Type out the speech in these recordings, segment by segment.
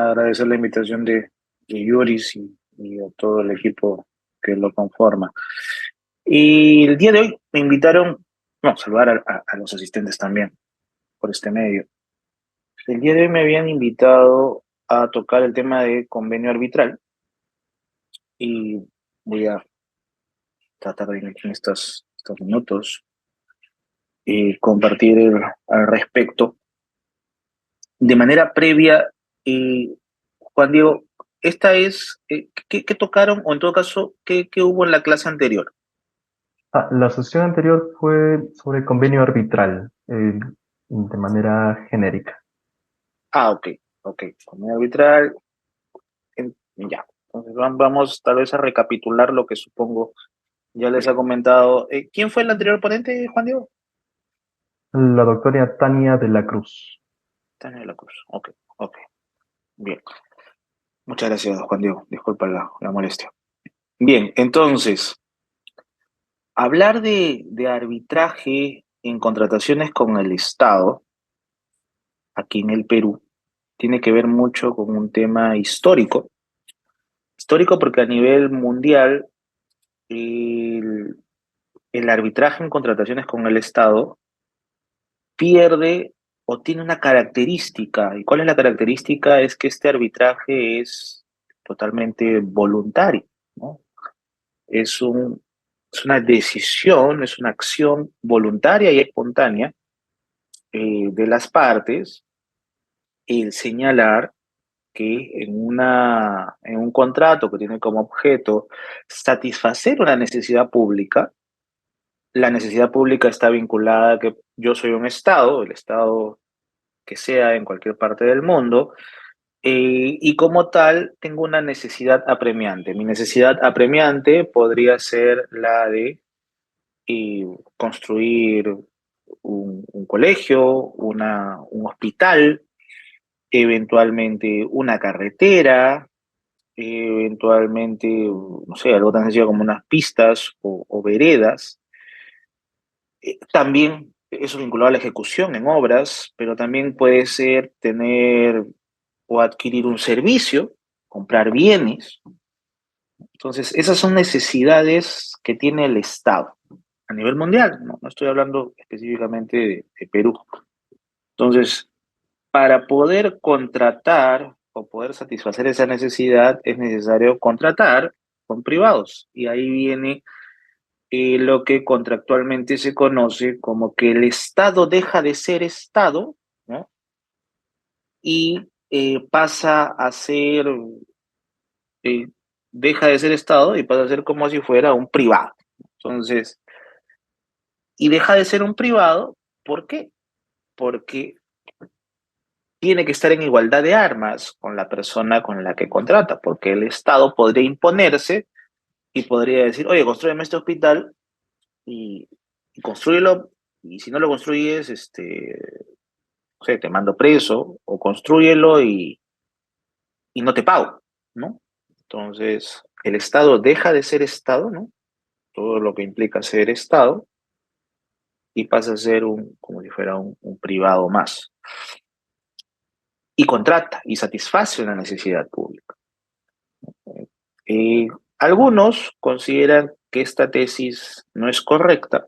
agradecer la invitación de Yuris y a todo el equipo que lo conforma. Y el día de hoy me invitaron, no, saludar a los asistentes también por este medio. El día de hoy me habían invitado a tocar el tema de convenio arbitral y voy a tratar de en estos minutos compartir al respecto. De manera previa, Juan Diego, esta es, ¿qué tocaron o en todo caso, qué hubo en la clase anterior? La sesión anterior fue sobre convenio arbitral, de manera genérica. Ah, ok, ok, convenio arbitral, ya. Entonces vamos tal vez a recapitular lo que supongo ya les ha comentado. ¿Quién fue el anterior ponente, Juan Diego? La doctora Tania de la Cruz. Tania de la Cruz. Ok, ok, bien. Muchas gracias, Juan Diego. Disculpa la molestia. Bien, entonces, hablar de arbitraje en contrataciones con el Estado, aquí en el Perú, tiene que ver mucho con un tema histórico. Histórico porque a nivel mundial el, el arbitraje en contrataciones con el Estado pierde o tiene una característica. ¿Y cuál es la característica? Es que este arbitraje es totalmente voluntario, ¿no? Es es una decisión, es una acción voluntaria y espontánea de las partes el señalar que en un contrato que tiene como objeto satisfacer una necesidad pública, la necesidad pública está vinculada a que yo soy un Estado, el Estado que sea en cualquier parte del mundo, y como tal tengo una necesidad apremiante. Mi necesidad apremiante podría ser la de construir un colegio, un hospital, eventualmente una carretera, eventualmente, no sé, algo tan sencillo como unas pistas o veredas. También eso vinculado a la ejecución en obras, pero también puede ser tener o adquirir un servicio, comprar bienes. Entonces, esas son necesidades que tiene el Estado a nivel mundial, no estoy hablando específicamente de Perú. Entonces, para poder contratar o poder satisfacer esa necesidad es necesario contratar con privados. Y ahí viene lo que contractualmente se conoce como que el Estado deja de ser Estado, ¿no? Y pasa a ser, eh, deja de ser Estado y pasa a ser como si fuera un privado. Entonces, y deja de ser un privado, ¿por qué? Porque tiene que estar en igualdad de armas con la persona con la que contrata, porque el Estado podría imponerse y podría decir, oye, construyeme este hospital y, y construyelo, y si no lo construyes, no sé, te mando preso, o construyelo y no te pago, ¿no? Entonces, el Estado deja de ser Estado, ¿no? Todo lo que implica ser Estado, y pasa a ser como si fuera un privado más. Y contrata y satisface una necesidad pública. Eh, Algunos consideran que esta tesis no es correcta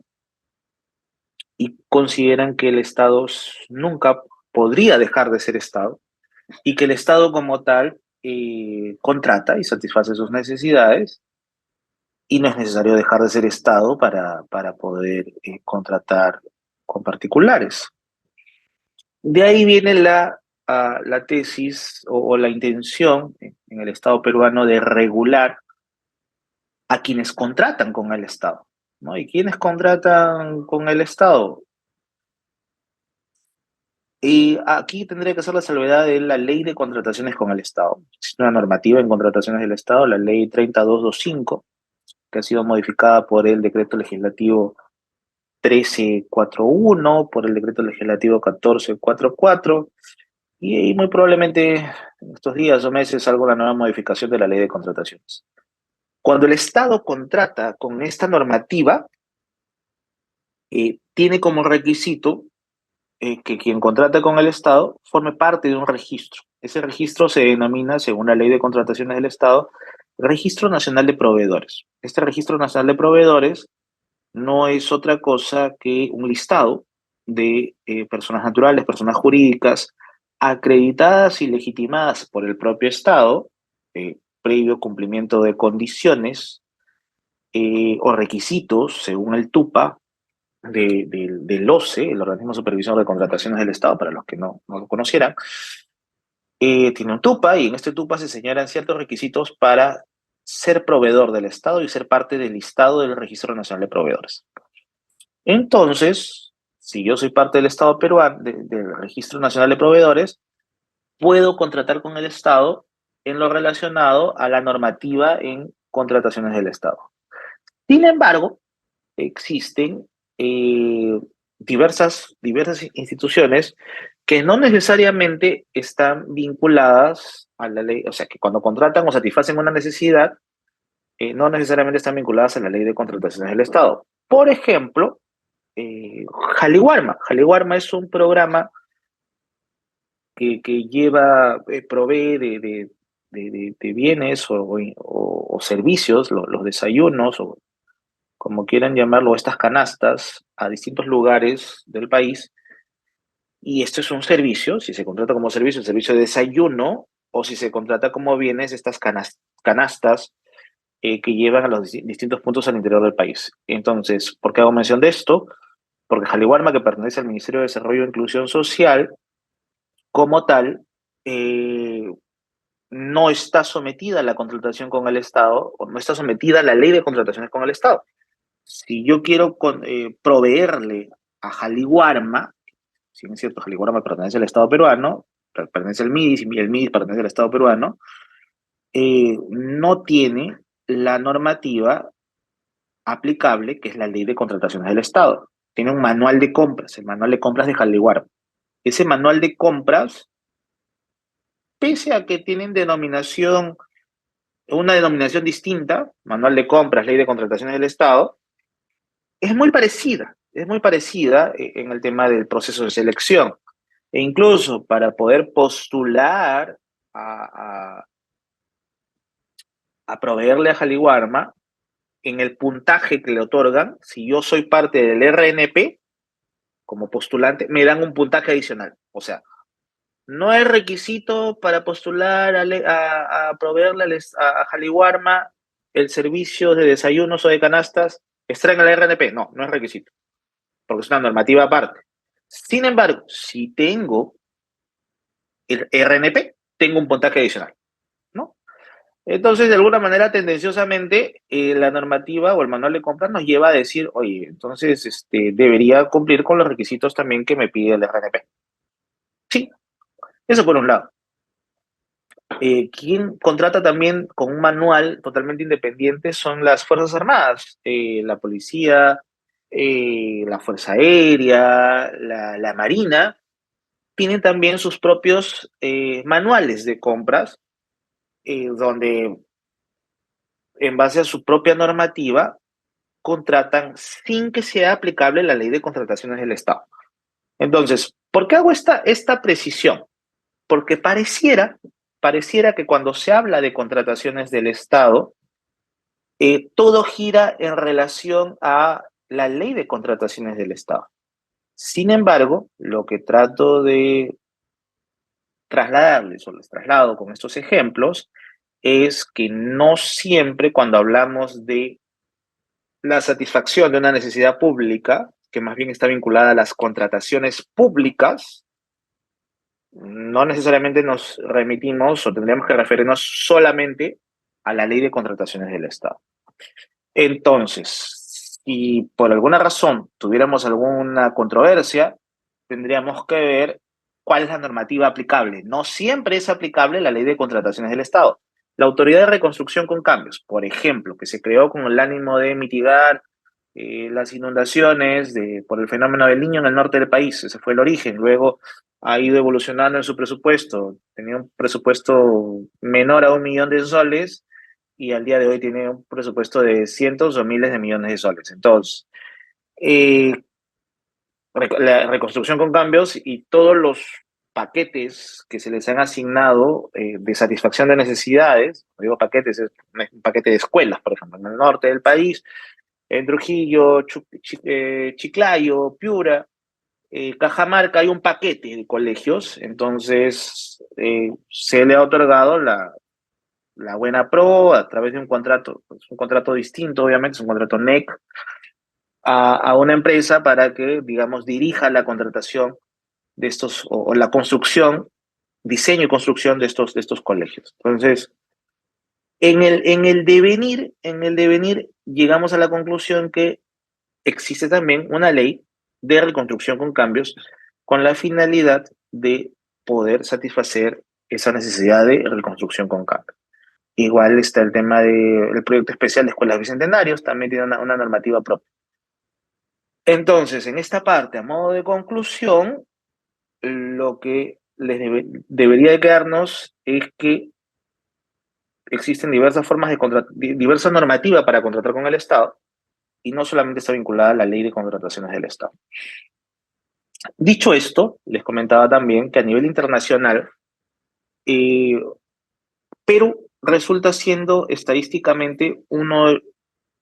y consideran que el Estado nunca podría dejar de ser Estado y que el Estado como tal contrata y satisface sus necesidades y no es necesario dejar de ser Estado para poder contratar con particulares. De ahí viene la tesis o la intención en el Estado peruano de regular a quienes contratan con el Estado, ¿no? ¿Y quienes contratan con el Estado? Y aquí tendría que ser la salvedad de la ley de contrataciones con el Estado. Existe una normativa en contrataciones del Estado, la ley 3225, que ha sido modificada por el decreto legislativo 1341, por el decreto legislativo 1444, y muy probablemente en estos días o meses salga una nueva modificación de la ley de contrataciones. Cuando el Estado contrata con esta normativa, tiene como requisito que quien contrata con el Estado forme parte de un registro. Ese registro se denomina, según la Ley de Contrataciones del Estado, Registro Nacional de Proveedores. Este Registro Nacional de Proveedores no es otra cosa que un listado de personas naturales, personas jurídicas, acreditadas y legitimadas por el propio Estado, previo cumplimiento de condiciones o requisitos, según el TUPA, del OCE, el Organismo Supervisor de Contrataciones del Estado, para los que no lo conocieran, tiene un TUPA y en este TUPA se señalan ciertos requisitos para ser proveedor del Estado y ser parte del listado del Registro Nacional de Proveedores. Entonces, si yo soy parte del Estado peruano, del Registro Nacional de Proveedores, puedo contratar con el Estado en lo relacionado a la normativa en contrataciones del Estado. Sin embargo, existen diversas instituciones que no necesariamente están vinculadas a la ley, o sea, que cuando contratan o satisfacen una necesidad, no necesariamente están vinculadas a la ley de contrataciones del Estado. Por ejemplo, Jaliwarma. Jaliwarma es un programa que lleva, provee de bienes o servicios, los desayunos, o como quieran llamarlo, estas canastas a distintos lugares del país. Y esto es un servicio, si se contrata como servicio, el servicio de desayuno, o si se contrata como bienes, estas canastas que llevan a los distintos puntos al interior del país. Entonces, ¿por qué hago mención de esto? Porque Jaliwarma, que pertenece al Ministerio de Desarrollo e Inclusión Social, como tal, no está sometida a la contratación con el Estado, o no está sometida a la ley de contrataciones con el Estado. Si yo quiero proveerle a Jaliwarma, si no es cierto, Jaliwarma pertenece al Estado peruano, pertenece al MIDIS y el MIDIS pertenece al Estado peruano, no tiene la normativa aplicable, que es la ley de contrataciones del Estado. Tiene un manual de compras, el manual de compras de Jaliwarma. Ese manual de compras, pese a que tienen una denominación distinta, manual de compras, ley de contrataciones del Estado, es muy parecida en el tema del proceso de selección. E incluso para poder postular a, a, a proveerle a Jaliwarma, en el puntaje que le otorgan, si yo soy parte del RNP, como postulante, me dan un puntaje adicional. O sea, no es requisito para postular a proveerle a Jaliwarma el servicio de desayunos o de canastas, estar en el RNP. No, no es requisito, porque es una normativa aparte. Sin embargo, si tengo el RNP, tengo un puntaje adicional, ¿no? Entonces, de alguna manera, tendenciosamente, la normativa o el manual de compras nos lleva a decir, oye, entonces debería cumplir con los requisitos también que me pide el RNP. Sí, eso por un lado. Quien contrata también con un manual totalmente independiente son las Fuerzas Armadas, la policía, la Fuerza Aérea, la Marina, tienen también sus propios manuales de compras, donde en base a su propia normativa contratan sin que sea aplicable la ley de contrataciones del Estado. Entonces, ¿por qué hago esta precisión? Porque pareciera que cuando se habla de contrataciones del Estado, todo gira en relación a la ley de contrataciones del Estado. Sin embargo, lo que trato de trasladarles o les traslado con estos ejemplos es que no siempre cuando hablamos de la satisfacción de una necesidad pública, que más bien está vinculada a las contrataciones públicas, no necesariamente nos remitimos o tendríamos que referirnos solamente a la ley de contrataciones del Estado. Entonces, si por alguna razón tuviéramos alguna controversia, tendríamos que ver cuál es la normativa aplicable. No siempre es aplicable la ley de contrataciones del Estado. La Autoridad de Reconstrucción con Cambios, por ejemplo, que se creó con el ánimo de mitigar las inundaciones por el fenómeno del Niño en el norte del país. Ese fue el origen. Luego ha ido evolucionando en su presupuesto. Tenía un presupuesto menor a 1 millón de soles y al día de hoy tiene un presupuesto de cientos o miles de millones de soles. Entonces, eh, la reconstrucción con cambios y todos los paquetes que se les han asignado de satisfacción de necesidades, digo paquetes, es un paquete de escuelas, por ejemplo, en el norte del país, en Trujillo, Chiclayo, Piura, Cajamarca hay un paquete de colegios, entonces se le ha otorgado la buena pro a través de un contrato distinto, obviamente, es un contrato NEC, a una empresa para que, digamos, dirija la contratación de estos, o la construcción, diseño y construcción de estos colegios. Entonces, en el devenir, llegamos a la conclusión que existe también una ley de reconstrucción con cambios con la finalidad de poder satisfacer esa necesidad de reconstrucción con cambios. Igual está el tema del proyecto especial de escuelas bicentenarios, también tiene una normativa propia. Entonces, en esta parte, a modo de conclusión, lo que debería de quedarnos es que existen diversas formas diversa normativa para contratar con el Estado y no solamente está vinculada a la ley de contrataciones del Estado. Dicho esto, les comentaba también que a nivel internacional, eh, Perú resulta siendo estadísticamente uno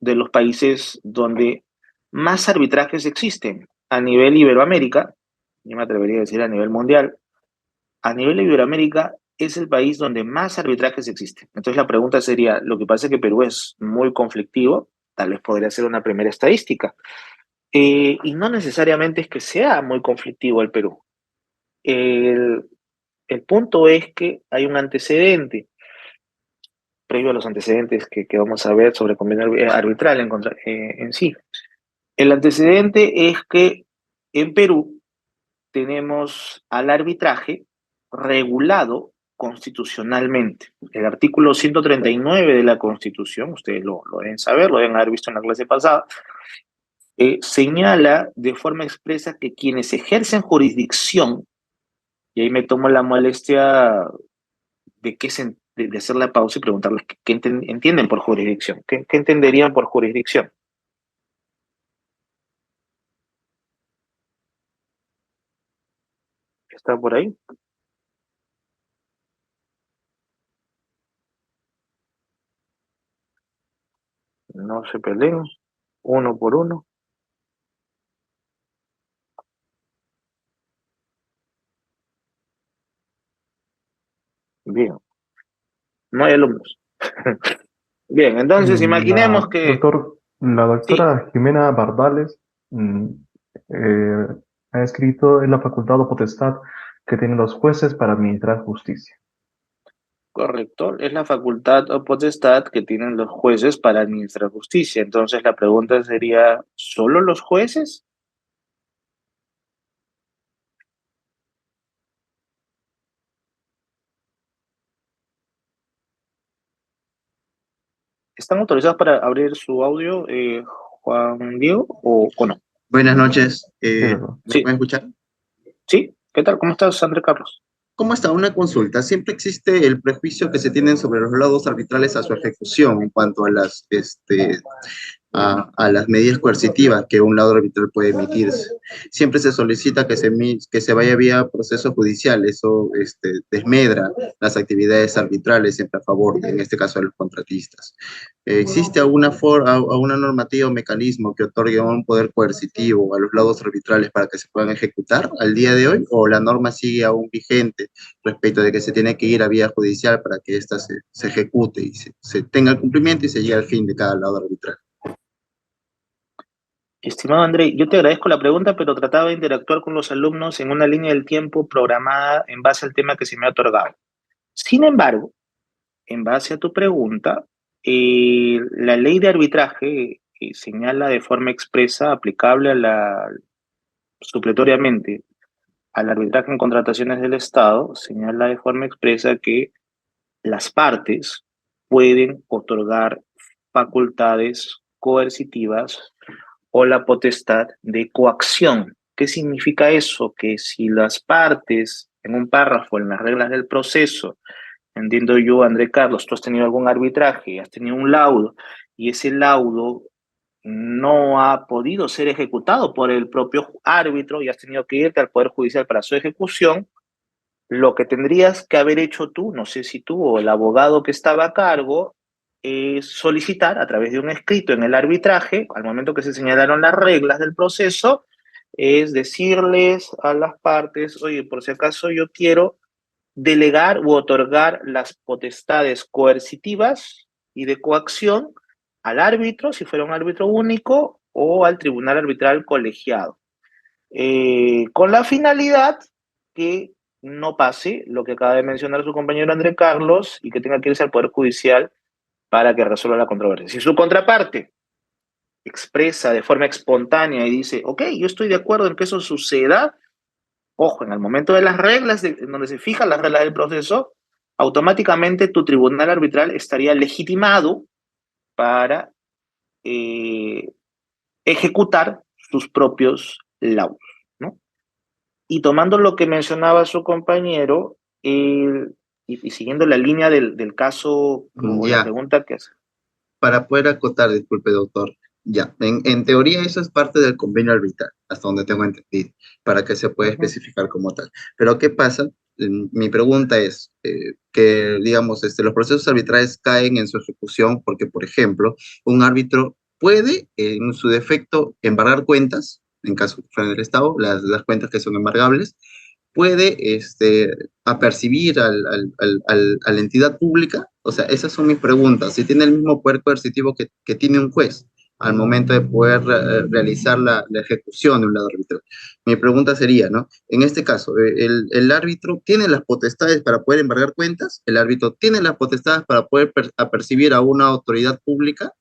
de los países donde más arbitrajes existen a nivel Iberoamérica, yo me atrevería a decir a nivel mundial. A nivel de Iberoamérica es el país donde más arbitrajes existen. Entonces la pregunta sería, lo que pasa es que Perú es muy conflictivo, tal vez podría ser una primera estadística. Y no necesariamente es que sea muy conflictivo el Perú. El, el punto es que hay un antecedente, previo a los antecedentes que vamos a ver sobre convenio arbitral en sí. El antecedente es que en Perú tenemos al arbitraje regulado constitucionalmente. El artículo 139 de la Constitución, ustedes lo deben saber, lo deben haber visto en la clase pasada, señala de forma expresa que quienes ejercen jurisdicción, y ahí me tomo la molestia de hacer la pausa y preguntarles qué entienden por jurisdicción, qué entenderían por jurisdicción. ¿Está por ahí? No se peleen, uno por uno. Bien, no hay alumnos. Bien, entonces imaginemos que La sí, doctora Jimena Bardales mm, eh, ha escrito en la facultad o potestad que tienen los jueces para administrar justicia. correcto, es la facultad o potestad que tienen los jueces para administrar justicia. Entonces la pregunta sería, ¿solo los jueces están autorizados para abrir su audio, Juan Diego, o no? Buenas noches, Sí, doctor. ¿me Sí, pueden escuchar? sí, ¿qué tal? ¿Cómo estás, André Carlos? ¿Cómo está? Una consulta. Siempre existe el prejuicio que se tienen sobre los laudos arbitrales a su ejecución en cuanto a a las medidas coercitivas que un laudo arbitral puede emitirse. Siempre se solicita que se vaya vía proceso judicial. Eso desmedra las actividades arbitrales siempre a favor, en este caso, de los contratistas. ¿Existe alguna normativa o mecanismo que otorgue un poder coercitivo a los laudos arbitrales para que se puedan ejecutar al día de hoy? ¿O la norma sigue aún vigente respecto de que se tiene que ir a vía judicial para que ésta se ejecute y se tenga el cumplimiento y se llegue al fin de cada laudo arbitral? Estimado André, yo te agradezco la pregunta, pero trataba de interactuar con los alumnos en una línea del tiempo programada en base al tema que se me ha otorgado. Sin embargo, en base a tu pregunta, la ley de arbitraje señala de forma expresa, aplicable supletoriamente al arbitraje en contrataciones del Estado, señala de forma expresa que las partes pueden otorgar facultades coercitivas o la potestad de coacción. ¿Qué significa eso? Que si las partes, en un párrafo, en las reglas del proceso, entiendo yo, André Carlos, tú has tenido algún arbitraje, has tenido un laudo, y ese laudo no ha podido ser ejecutado por el propio árbitro y has tenido que irte al Poder Judicial para su ejecución, Lo que tendrías que haber hecho tú, no sé si tú o el abogado que estaba a cargo, es solicitar a través de un escrito en el arbitraje, al momento que se señalaron las reglas del proceso, es decirles a las partes, oye, por si acaso yo quiero delegar u otorgar las potestades coercitivas y de coacción al árbitro, si fuera un árbitro único, o al tribunal arbitral colegiado, con la finalidad que no pase lo que acaba de mencionar su compañero André Carlos y que tenga que irse al Poder Judicial para que resuelva la controversia. Si su contraparte expresa de forma espontánea y dice, ok, yo estoy de acuerdo en que eso suceda, ojo, en el momento de las reglas, en donde se fijan las reglas del proceso, automáticamente tu tribunal arbitral estaría legitimado para eh, ejecutar sus propios laudos, ¿no? Y tomando lo que mencionaba su compañero, y siguiendo la línea del caso o la Ya, pregunta que hace. para poder acotar, disculpe, doctor, ya, en teoría eso es parte del convenio arbitral, hasta donde tengo entendido, para que se pueda Ujú. especificar como tal. Pero ¿qué pasa? Mi pregunta es que, digamos, los procesos arbitrales caen en su ejecución porque, por ejemplo, un árbitro puede, en su defecto, embargar cuentas, en caso que fuera del Estado, las cuentas que son embargables, puede apercibir a la entidad pública? O sea, esas son mis preguntas. Si tiene el mismo poder coercitivo que tiene un juez al momento de poder realizar la ejecución de un lado arbitral. Mi pregunta sería, ¿no? En este caso, el árbitro tiene las potestades para poder embargar cuentas, el árbitro tiene las potestades para poder apercibir a una autoridad pública.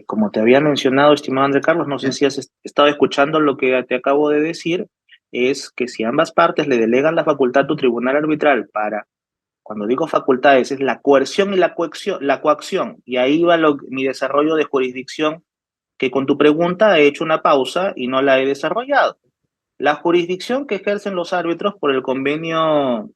Como te había mencionado, estimado André Carlos, no sé ¿Ya? si has estado escuchando lo que te acabo de decir, es que si ambas partes le delegan la facultad a tu tribunal arbitral para, cuando digo facultades, es la coerción y la coacción, y ahí va mi desarrollo de jurisdicción, que con tu pregunta he hecho una pausa y no la he desarrollado. La jurisdicción que ejercen los árbitros por el convenio,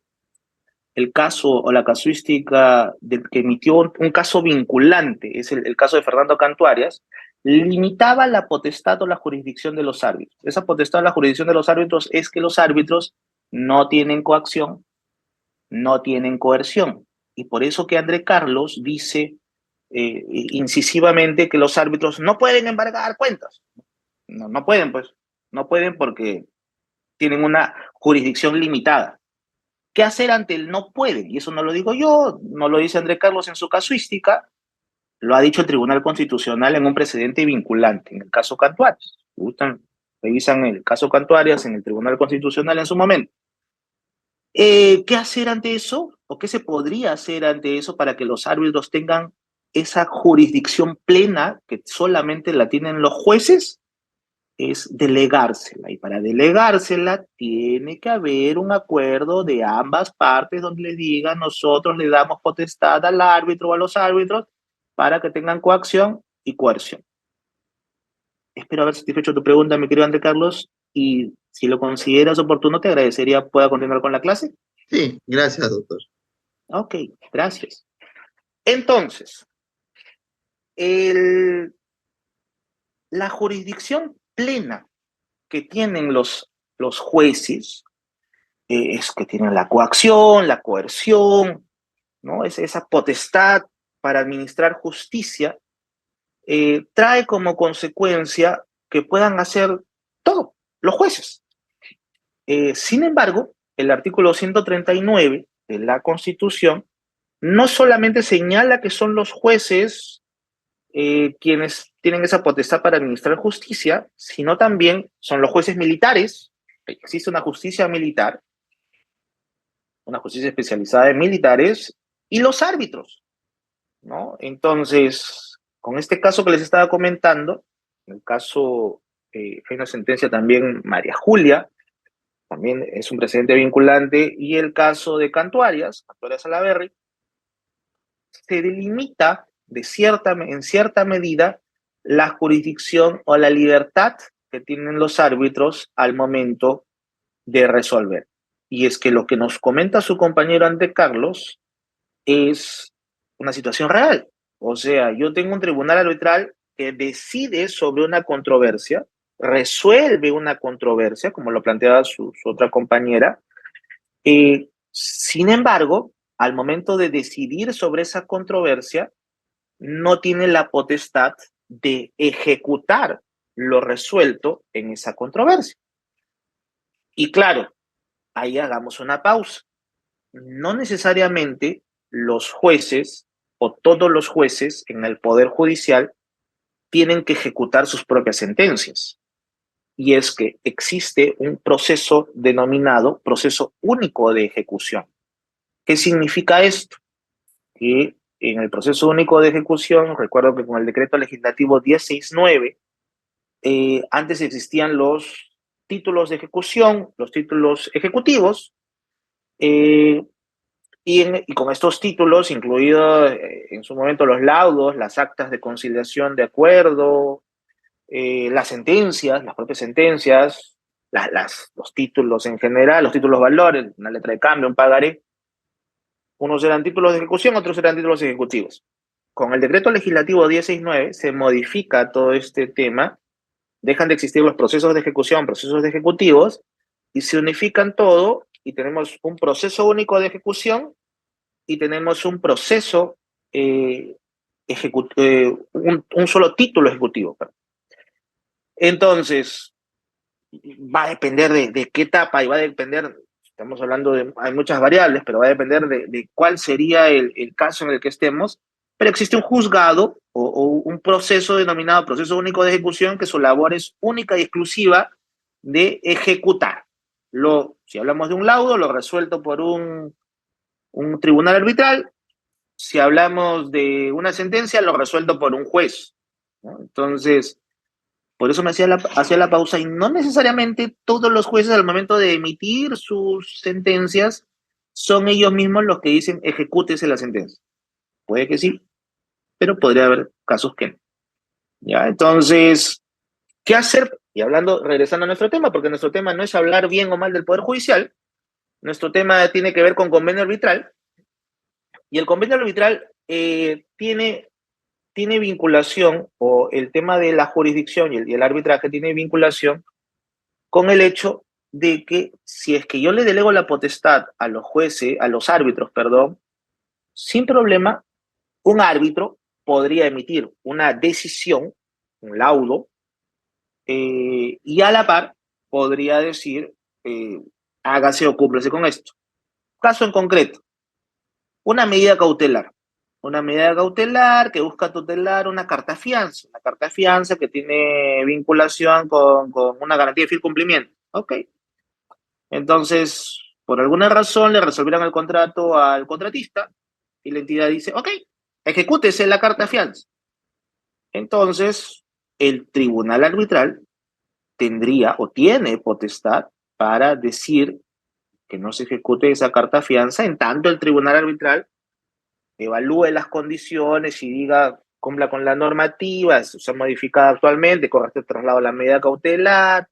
el caso o la casuística que emitió un caso vinculante, es el caso de Fernando Cantuarias, limitaba la potestad o la jurisdicción de los árbitros. Esa potestad o la jurisdicción de los árbitros es que los árbitros no tienen coacción, no tienen coerción. Y por eso que André Carlos dice incisivamente que los árbitros no pueden embargar cuentas. No, no pueden, pues. No pueden porque tienen una jurisdicción limitada. ¿Qué hacer ante el no pueden? Y eso no lo digo yo, no lo dice André Carlos en su casuística, lo ha dicho el Tribunal Constitucional en un precedente vinculante, en el caso Cantuarias. Si gustan, revisan el caso Cantuarias en el Tribunal Constitucional en su momento. ¿Qué hacer ante eso? ¿O qué se podría hacer ante eso para que los árbitros tengan esa jurisdicción plena que solamente la tienen los jueces? Es delegársela. Y para delegársela tiene que haber un acuerdo de ambas partes donde le digan nosotros le damos potestad al árbitro o a los árbitros para que tengan coacción y coerción. Espero haber satisfecho tu pregunta, mi querido André Carlos, y si lo consideras oportuno, te agradecería pueda continuar con la clase. Sí, gracias, doctor. Ok, gracias. Entonces, el, la jurisdicción plena que tienen los jueces es que tienen la coacción, la coerción, ¿no? Es esa potestad para administrar justicia, trae como consecuencia que puedan hacer todo los jueces. Sin embargo, el artículo 139 de la Constitución no solamente señala que son los jueces quienes tienen esa potestad para administrar justicia, sino también son los jueces militares. Existe una justicia especializada en militares, y los árbitros, ¿no? Entonces, con este caso que les estaba comentando, el caso, hay una sentencia también, María Julia, también es un precedente vinculante, y el caso de Cantuarias Salaverry, se delimita en cierta medida la jurisdicción o la libertad que tienen los árbitros al momento de resolver. Y es que lo que nos comenta su compañero ante Carlos es una situación real. O sea, yo tengo un tribunal arbitral que decide sobre una controversia, resuelve una controversia, como lo planteaba su otra compañera, Sin embargo, al momento de decidir sobre esa controversia, no tiene la potestad de ejecutar lo resuelto en esa controversia. Y claro, ahí hagamos una pausa. No necesariamente los jueces o todos los jueces en el Poder Judicial tienen que ejecutar sus propias sentencias. Y es que existe un proceso denominado proceso único de ejecución. ¿Qué significa esto? Que en el proceso único de ejecución, recuerdo que con el decreto legislativo 1069, antes existían los títulos de ejecución, los títulos ejecutivos, eh, y con estos títulos, incluidos en su momento los laudos, las actas de conciliación de acuerdo, las sentencias, las propias sentencias, los títulos en general, los títulos valores, una letra de cambio, un pagaré, unos eran títulos de ejecución, otros eran títulos ejecutivos. Con el decreto legislativo 1069 se modifica todo este tema, dejan de existir los procesos de ejecución, procesos de ejecutivos, y se unifican todo y tenemos un proceso único de ejecución y tenemos un proceso, un solo título ejecutivo. Entonces, va a depender de qué etapa y va a depender, estamos hablando de, hay muchas variables, pero va a depender de cuál sería el caso en el que estemos, pero existe un juzgado o un proceso denominado proceso único de ejecución que su labor es única y exclusiva de ejecutar. Si hablamos de un laudo, lo resuelto por un tribunal arbitral. Si hablamos de una sentencia, lo resuelto por un juez, ¿no? Entonces, por eso me hacía la pausa y no necesariamente todos los jueces al momento de emitir sus sentencias son ellos mismos los que dicen ejecútese la sentencia. Puede que sí, pero podría haber casos que no. ¿Ya? Entonces, ¿qué hacer? Y hablando, regresando a nuestro tema, porque nuestro tema no es hablar bien o mal del Poder Judicial, nuestro tema tiene que ver con convenio arbitral, y el convenio arbitral tiene vinculación, o el tema de la jurisdicción y el arbitraje tiene vinculación con el hecho de que si es que yo le delego la potestad a los jueces, a los árbitros, perdón, sin problema, un árbitro podría emitir una decisión, un laudo, y a la par podría decir, eh, hágase o cúmplese con esto. Caso en concreto, una medida cautelar. Una medida cautelar que busca tutelar una carta fianza que tiene vinculación con una garantía de fiel cumplimiento. Ok. Entonces, por alguna razón le resolvieron el contrato al contratista y la entidad dice, ok, ejecútese la carta fianza. Entonces, el tribunal arbitral tendría o tiene potestad para decir que no se ejecute esa carta fianza, en tanto el tribunal arbitral evalúe las condiciones y diga, cumpla con la normativa, se ha modificado actualmente, correcto el traslado a la medida cautelar,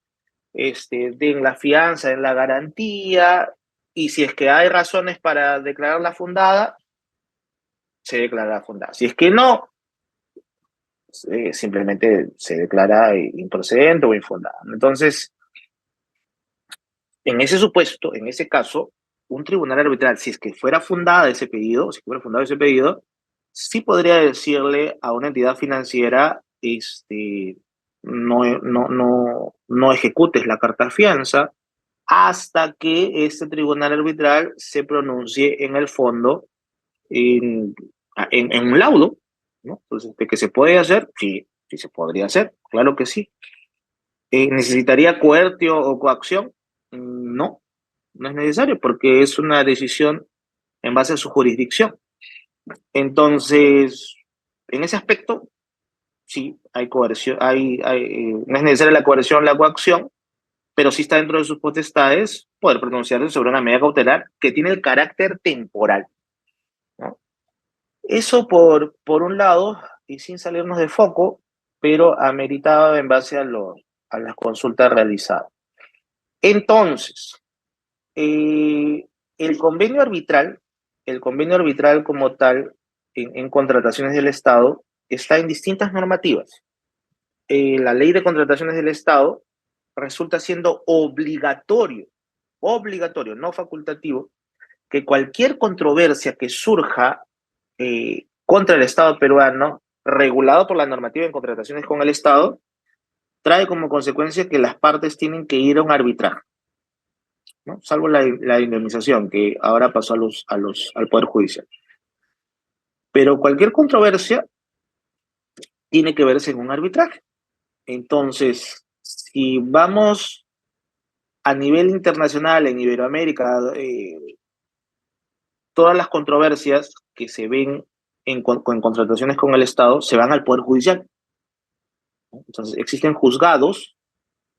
den la fianza, den la garantía, y si es que hay razones para declararla fundada, se declara fundada. Si es que no, simplemente se declara improcedente o infundada. Entonces, en ese supuesto, en ese caso, un tribunal arbitral, si es que fuera fundada ese pedido, si fuera fundado ese pedido, sí podría decirle a una entidad financiera, no ejecutes la carta fianza hasta que este tribunal arbitral se pronuncie en el fondo en, en un laudo, ¿no? Entonces, ¿de qué se puede hacer? Sí, sí se podría hacer, claro que sí. ¿Necesitaría coercio o coacción? No, no es necesario porque es una decisión en base a su jurisdicción. Entonces, en ese aspecto, sí, hay coerción, no es necesaria la coerción, la coacción, pero sí está dentro de sus potestades poder pronunciarse sobre una medida cautelar que tiene el carácter temporal, ¿no? Eso por un lado, y sin salirnos de foco, pero ameritado en base a las consultas realizadas. Entonces, eh, el convenio arbitral, el convenio arbitral como tal, en contrataciones del Estado, está en distintas normativas. La ley de contrataciones del Estado resulta siendo obligatorio obligatorio, no facultativo, que cualquier controversia que surja contra el Estado peruano, regulado por la normativa en contrataciones con el Estado, trae como consecuencia que las partes tienen que ir a un arbitraje, ¿no? Salvo la indemnización que ahora pasó al Poder Judicial. Pero cualquier controversia tiene que verse en un arbitraje. Entonces, si vamos a nivel internacional, en Iberoamérica, todas las controversias que se ven en contrataciones con el Estado se van al Poder Judicial. Entonces, existen juzgados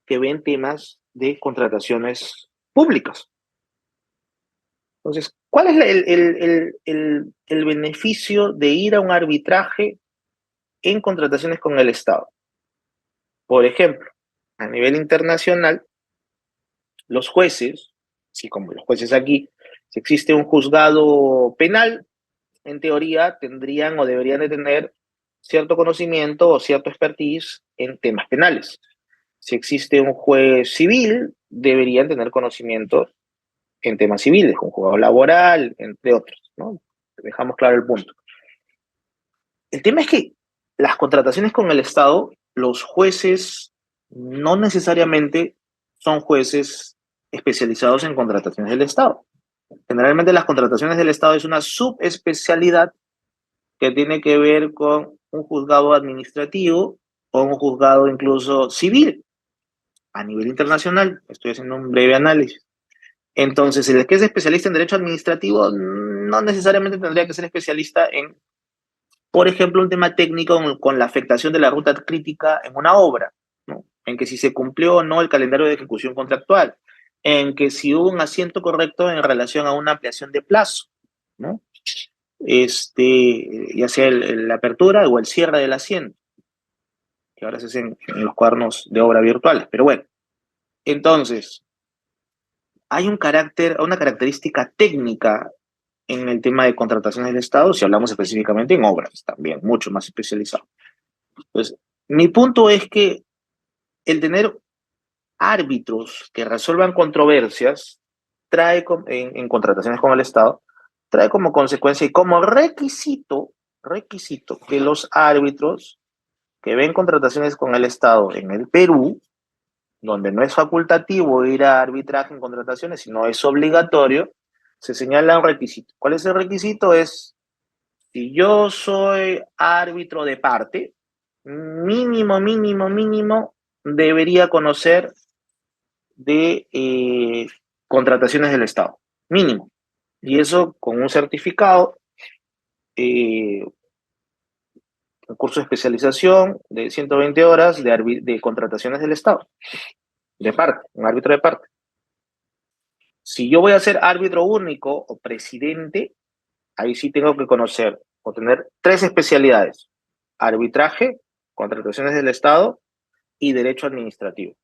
que ven temas de contrataciones públicas. Entonces, ¿cuál es el beneficio de ir a un arbitraje en contrataciones con el Estado? Por ejemplo, a nivel internacional, los jueces, así como los jueces aquí, si existe un juzgado penal, en teoría tendrían o deberían de tener cierto conocimiento o cierto expertise en temas penales. Si existe un juez civil, deberían tener conocimiento en temas civiles, un juzgado laboral, entre otros, ¿no? Dejamos claro el punto. El tema es que las contrataciones con el Estado, los jueces no necesariamente son jueces especializados en contrataciones del Estado. Generalmente las contrataciones del Estado es una subespecialidad que tiene que ver con un juzgado administrativo o un juzgado incluso civil. A nivel internacional, estoy haciendo un breve análisis. Entonces, el que es especialista en derecho administrativo no necesariamente tendría que ser especialista en, por ejemplo, un tema técnico con la afectación de la ruta crítica en una obra, ¿no? En que si se cumplió o no el calendario de ejecución contractual, en que si hubo un asiento correcto en relación a una ampliación de plazo, ¿no? Ya sea la apertura o el cierre del asiento, que ahora se hacen en los cuadernos de obra virtuales. Pero bueno, entonces, hay una característica técnica en el tema de contrataciones del Estado, si hablamos específicamente en obras, también mucho más especializado. Entonces, mi punto es que el tener árbitros que resuelvan controversias trae en contrataciones con el Estado, trae como consecuencia y como requisito que los árbitros que ven contrataciones con el Estado en el Perú, donde no es facultativo ir a arbitraje en contrataciones, sino es obligatorio, se señala un requisito. ¿Cuál es el requisito? Es, si yo soy árbitro de parte, mínimo, debería conocer de contrataciones del Estado. Mínimo. Y eso con un certificado, un curso de especialización de 120 horas de contrataciones del Estado. De parte, un árbitro de parte. Si yo voy a ser árbitro único o presidente, ahí sí tengo que conocer o tener 3 especialidades: arbitraje, contrataciones del Estado y derecho administrativo.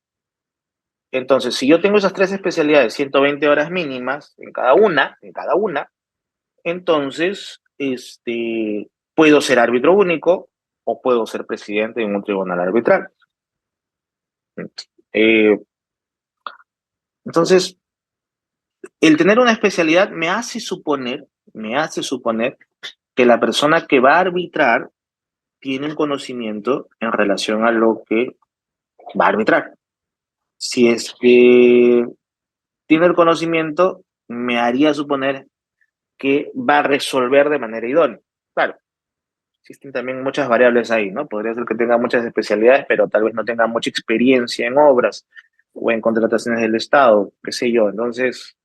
Entonces, si yo tengo esas 3 especialidades, 120 horas mínimas en cada una, entonces puedo ser árbitro único o puedo ser presidente en un tribunal arbitral. Eh, entonces, el tener una especialidad me hace suponer que la persona que va a arbitrar tiene un conocimiento en relación a lo que va a arbitrar. Si es que tiene el conocimiento, me haría suponer que va a resolver de manera idónea. Claro, existen también muchas variables ahí, ¿no? Podría ser que tenga muchas especialidades, pero tal vez no tenga mucha experiencia en obras o en contrataciones del Estado, qué sé yo. Entonces,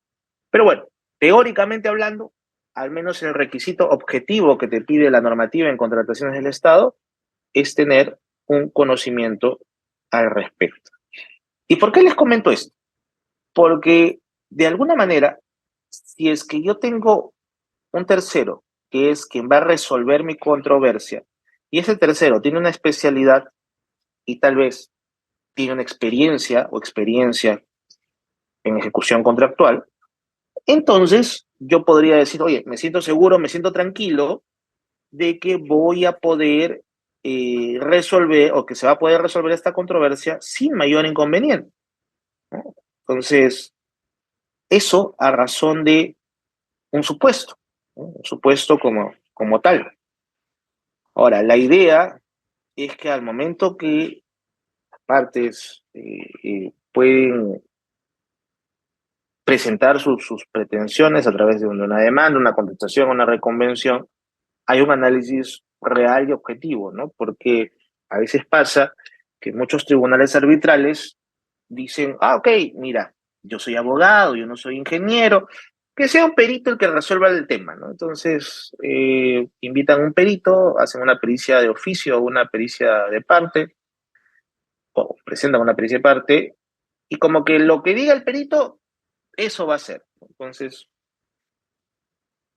pero bueno, teóricamente hablando, al menos el requisito objetivo que te pide la normativa en contrataciones del Estado es tener un conocimiento al respecto. ¿Y por qué les comento esto? Porque de alguna manera, si es que yo tengo un tercero, que es quien va a resolver mi controversia, y ese tercero tiene una especialidad y tal vez tiene una experiencia en ejecución contractual, entonces yo podría decir, oye, me siento seguro, me siento tranquilo de que voy a poder resolver o que se va a poder resolver esta controversia sin mayor inconveniente, ¿no? Entonces, Eso a razón de un supuesto, ¿no? Un supuesto como tal. Ahora, la idea es que al momento que partes pueden presentar sus pretensiones a través de una demanda, una contestación, una reconvención, hay un análisis real y objetivo, ¿no? Porque a veces pasa que muchos tribunales arbitrales dicen, ok, mira, yo soy abogado, yo no soy ingeniero, que sea un perito el que resuelva el tema, ¿no? Entonces, invitan un perito, hacen una pericia de oficio o una pericia de parte, o presentan una pericia de parte, y como que lo que diga el perito, eso va a ser. Entonces,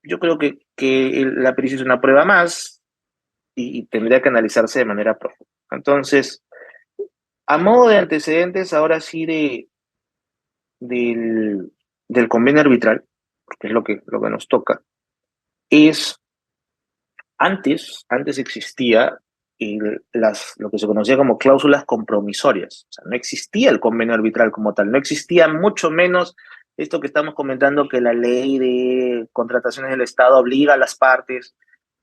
yo creo que la pericia es una prueba más y tendría que analizarse de manera profunda. Entonces, a modo de antecedentes, ahora sí del, del convenio arbitral, porque es lo que nos toca, es antes existía lo que se conocía como cláusulas compromisorias. O sea, no existía el convenio arbitral como tal, no existía mucho menos esto que estamos comentando, que la ley de contrataciones del Estado obliga a las partes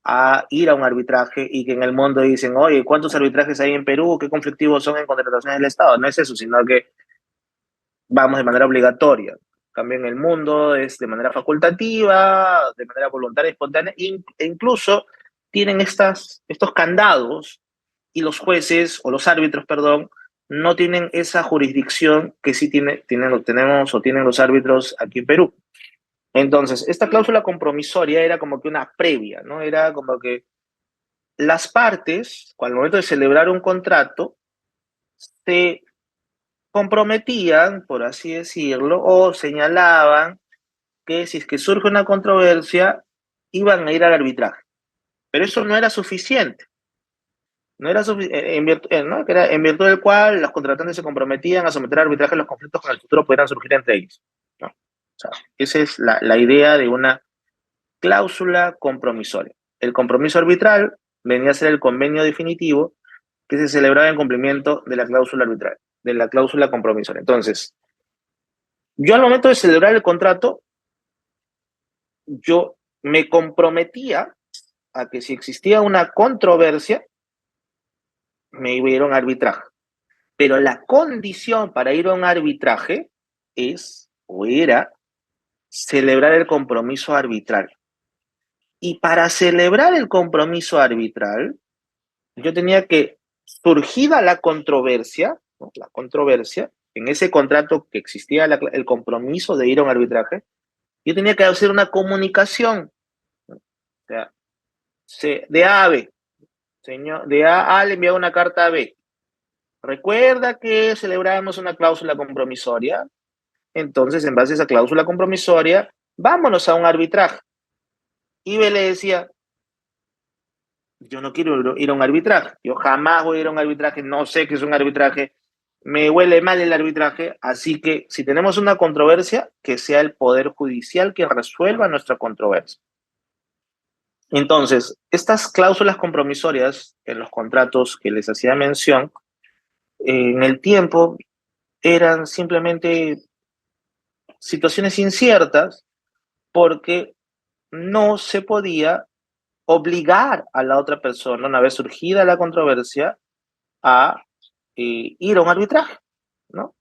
a ir a un arbitraje y que en el mundo dicen, oye, ¿cuántos arbitrajes hay en Perú? ¿Qué conflictivos son en contrataciones del Estado? No es eso, sino que vamos de manera obligatoria. También el mundo es de manera facultativa, de manera voluntaria, espontánea, e incluso tienen estos candados y los jueces, o los árbitros, perdón, no tienen esa jurisdicción que sí tenemos o tienen los árbitros aquí en Perú. Entonces, esta cláusula compromisoria era como que una previa, ¿no? Era como que las partes, al momento de celebrar un contrato, se comprometían, por así decirlo, o señalaban que si es que surge una controversia, iban a ir al arbitraje. Pero eso no era suficiente. No era ¿no? Que era en virtud del cual los contratantes se comprometían a someter a arbitraje los conflictos que en el futuro pudieran surgir entre ellos, ¿no? O sea, esa es la idea de una cláusula compromisoria. El compromiso arbitral venía a ser el convenio definitivo que se celebraba en cumplimiento de la cláusula arbitral, de la cláusula compromisoria. Entonces, yo al momento de celebrar el contrato, yo me comprometía a que si existía una controversia, me iba a ir a un arbitraje. Pero la condición para ir a un arbitraje es, o era, celebrar el compromiso arbitral. Y para celebrar el compromiso arbitral, yo tenía que, surgida la controversia, ¿no? La controversia, en ese contrato que existía el compromiso de ir a un arbitraje, yo tenía que hacer una comunicación, ¿no? O sea, de A a B, señor, de A le enviaba una carta a B. Recuerda que celebramos una cláusula compromisoria, entonces en base a esa cláusula compromisoria, vámonos a un arbitraje. Y B le decía, yo no quiero ir a un arbitraje, yo jamás voy a ir a un arbitraje, no sé qué es un arbitraje, me huele mal el arbitraje, así que si tenemos una controversia, que sea el Poder Judicial quien resuelva nuestra controversia. Entonces, estas cláusulas compromisorias en los contratos que les hacía mención, en el tiempo eran simplemente situaciones inciertas porque no se podía obligar a la otra persona, una vez surgida la controversia, a ir a un arbitraje, ¿no?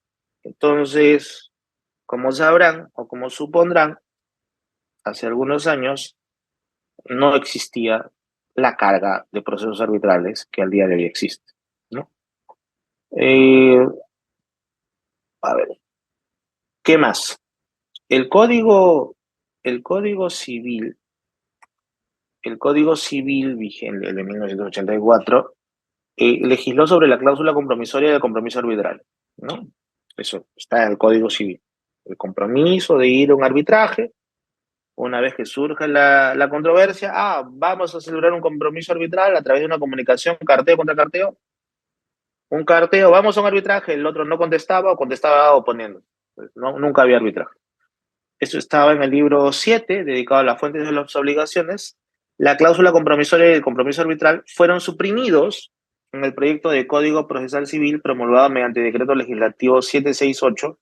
Entonces, como sabrán o como supondrán, hace algunos años no existía la carga de procesos arbitrales que al día de hoy existe, ¿no? Eh, a ver, ¿qué más? El código, el código civil, el código civil vigente, el de 1984, legisló sobre la cláusula compromisoria del compromiso arbitral, ¿no? Eso está en el Código Civil. El compromiso de ir a un arbitraje, una vez que surja la controversia, vamos a celebrar un compromiso arbitral a través de una comunicación carteo contra carteo. Un carteo, vamos a un arbitraje, el otro no contestaba o contestaba oponiendo. Pues no, nunca había arbitraje. Eso estaba en el libro 7, dedicado a las fuentes de las obligaciones. La cláusula compromisoria y el compromiso arbitral fueron suprimidos en el proyecto de Código Procesal Civil promulgado mediante Decreto Legislativo 768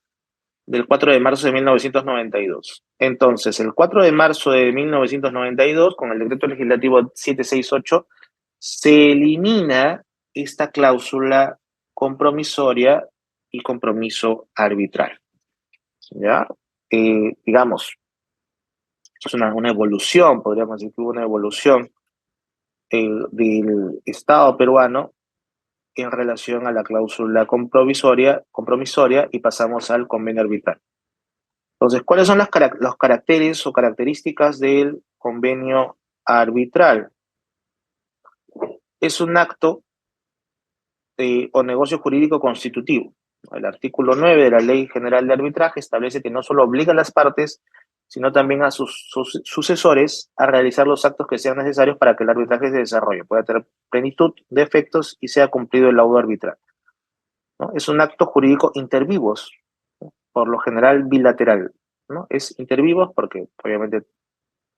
del 4 de marzo de 1992. Entonces, el 4 de marzo de 1992, con el decreto legislativo 768, se elimina esta cláusula compromisoria y compromiso arbitral. ¿Ya? Digamos, es una evolución, podríamos decir que hubo una evolución del Estado peruano en relación a la cláusula compromisoria y pasamos al convenio arbitral. Entonces, ¿cuáles son los caracteres o características del convenio arbitral? Es un acto o negocio jurídico constitutivo. El artículo 9 de la Ley General de Arbitraje establece que no solo obliga a las partes, sino también a sus sucesores a realizar los actos que sean necesarios para que el arbitraje se desarrolle, pueda tener plenitud de efectos y sea cumplido el laudo arbitral, ¿no? Es un acto jurídico inter vivos, ¿no? Por lo general bilateral, ¿no? Es inter vivos porque obviamente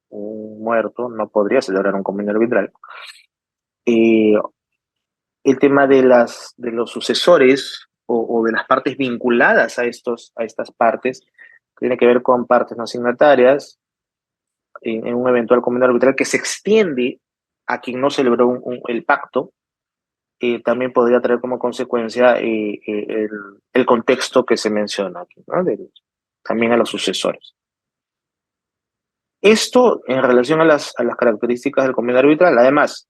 un muerto no podría celebrar un convenio arbitral. El tema de los sucesores o de las partes vinculadas a estas partes, tiene que ver con partes no signatarias, en un eventual convenio arbitral que se extiende a quien no celebró el pacto, también podría traer como consecuencia el contexto que se menciona aquí, ¿no? También a los sucesores. Esto en relación a las características del convenio arbitral. Además,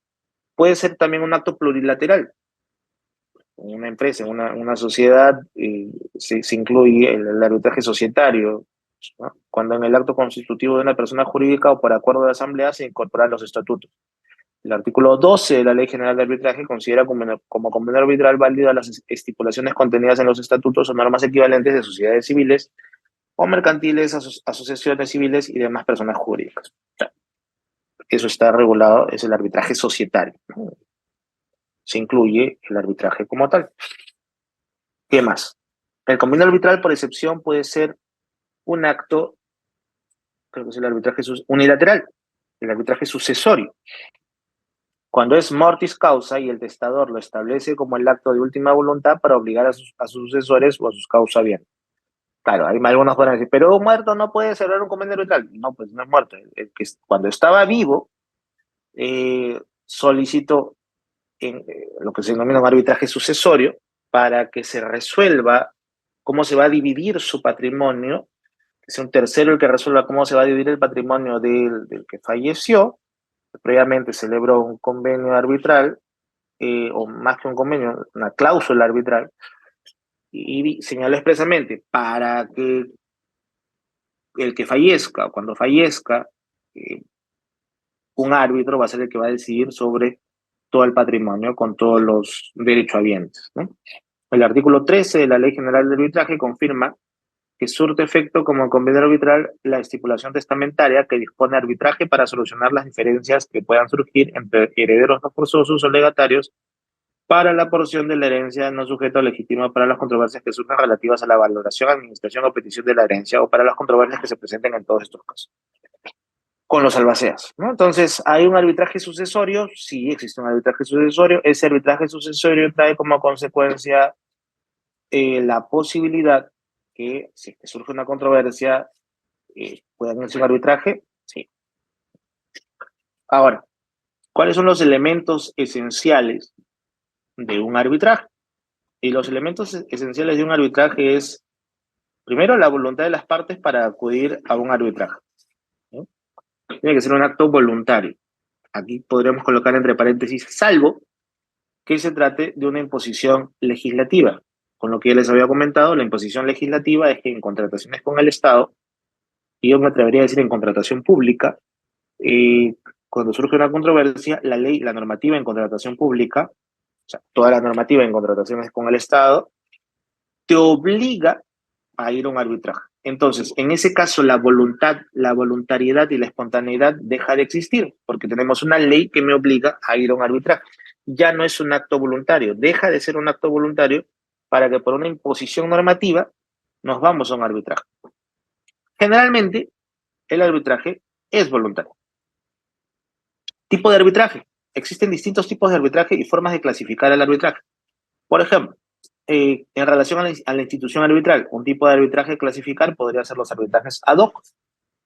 puede ser también un acto plurilateral. En una empresa, en una sociedad, se incluye el arbitraje societario, ¿no? Cuando en el acto constitutivo de una persona jurídica o por acuerdo de asamblea se incorporan los estatutos. El artículo 12 de la Ley General de Arbitraje considera como convenio arbitral válidas las estipulaciones contenidas en los estatutos o normas equivalentes de sociedades civiles o mercantiles, asociaciones civiles y demás personas jurídicas. O sea, eso está regulado, es el arbitraje societario, ¿no? Se incluye el arbitraje como tal. ¿Qué más? El convenio arbitral, por excepción, puede ser un acto, creo que es el arbitraje unilateral, el arbitraje sucesorio. Cuando es mortis causa y el testador lo establece como el acto de última voluntad para obligar a sus sucesores o a sus causa bien. Claro, hay algunos pueden decir, pero un muerto no puede celebrar un convenio arbitral. No, pues no es muerto. El que cuando estaba vivo, solicitó lo que se denomina un arbitraje sucesorio para que se resuelva cómo se va a dividir su patrimonio, que sea un tercero el que resuelva cómo se va a dividir el patrimonio del que falleció. Previamente celebró un convenio arbitral, o más que un convenio, una cláusula arbitral, y señaló expresamente para que el que fallezca, o cuando fallezca, eh, un árbitro va a ser el que va a decidir sobre todo el patrimonio con todos los derechohabientes, ¿no? El artículo 13 de la Ley General de Arbitraje confirma que surte efecto como convenio arbitral la estipulación testamentaria que dispone arbitraje para solucionar las diferencias que puedan surgir entre herederos no forzosos o legatarios para la porción de la herencia no sujeto legítima para las controversias que surjan relativas a la valoración, administración o petición de la herencia o para las controversias que se presenten en todos estos casos. Con los albaceas, ¿no? Entonces, ¿hay un arbitraje sucesorio? Sí, existe un arbitraje sucesorio. Ese arbitraje sucesorio trae como consecuencia la posibilidad que, si surge una controversia, puedan hacer un arbitraje. Sí. Ahora, ¿cuáles son los elementos esenciales de un arbitraje? Y los elementos esenciales de un arbitraje es, primero, la voluntad de las partes para acudir a un arbitraje, ¿no? Tiene que ser un acto voluntario. Aquí podríamos colocar entre paréntesis, salvo que se trate de una imposición legislativa. Con lo que ya les había comentado, la imposición legislativa es que en contrataciones con el Estado, y yo me atrevería a decir en contratación pública, cuando surge una controversia, la ley, la normativa en contratación pública, o sea, toda la normativa en contrataciones con el Estado, te obliga a ir a un arbitraje. Entonces, en ese caso, la voluntad, la voluntariedad y la espontaneidad deja de existir, porque tenemos una ley que me obliga a ir a un arbitraje. Ya no es un acto voluntario, deja de ser un acto voluntario para que por una imposición normativa nos vamos a un arbitraje. Generalmente, el arbitraje es voluntario. Tipo de arbitraje. Existen distintos tipos de arbitraje y formas de clasificar el arbitraje. Por ejemplo, en relación a la institución arbitral, un tipo de arbitraje a clasificar podría ser los arbitrajes ad hoc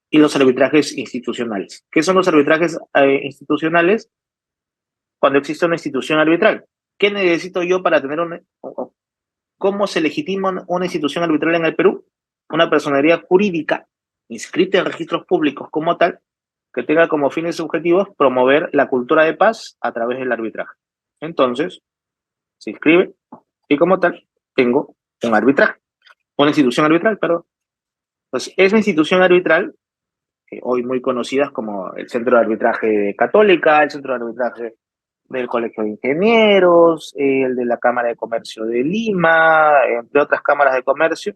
y los arbitrajes institucionales. ¿Qué son los arbitrajes institucionales? Cuando existe una institución arbitral. ¿Qué necesito yo para tener cómo se legitima una institución arbitral en el Perú? Una personería jurídica inscrita en registros públicos como tal, que tenga como fines objetivos promover la cultura de paz a través del arbitraje. Entonces, se inscribe y como tal tengo un arbitraje, una institución arbitral, perdón. Entonces, esa institución arbitral, hoy muy conocidas como el Centro de Arbitraje Católica, el Centro de Arbitraje del Colegio de Ingenieros, el de la Cámara de Comercio de Lima, entre otras cámaras de comercio,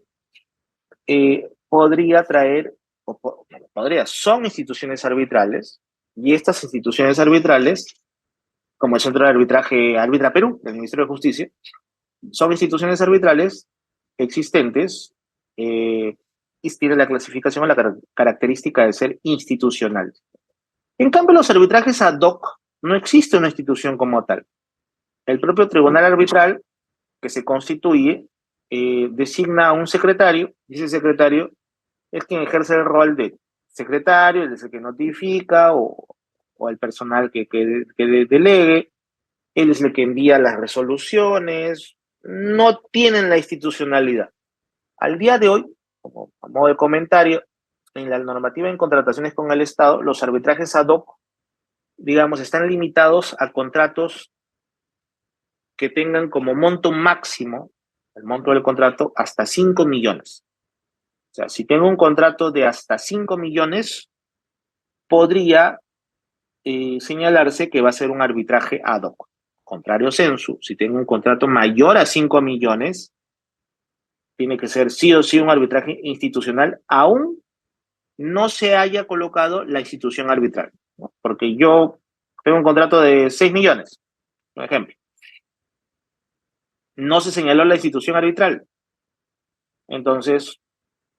podría traer, son instituciones arbitrales, y estas instituciones arbitrales, como el Centro de Arbitraje Arbitra Perú, del Ministerio de Justicia, son instituciones arbitrales existentes y tienen la clasificación o la característica de ser institucionales. En cambio, los arbitrajes ad hoc no existe una institución como tal. El propio tribunal arbitral que se constituye designa a un secretario, y ese secretario es quien ejerce el rol de secretario, es el que notifica o el personal que delegue, él es el que envía las resoluciones, no tienen la institucionalidad. Al día de hoy, como a modo de comentario, en la normativa en contrataciones con el Estado, los arbitrajes ad hoc, digamos, están limitados a contratos que tengan como monto máximo, el monto del contrato, hasta 5 millones. O sea, si tengo un contrato de hasta 5 millones, podría señalarse que va a ser un arbitraje ad hoc. Contrario sensu, si tengo un contrato mayor a 5 millones, tiene que ser sí o sí un arbitraje institucional, aún no se haya colocado la institución arbitral, ¿no? Porque yo tengo un contrato de 6 millones, por ejemplo. No se señaló la institución arbitral. Entonces,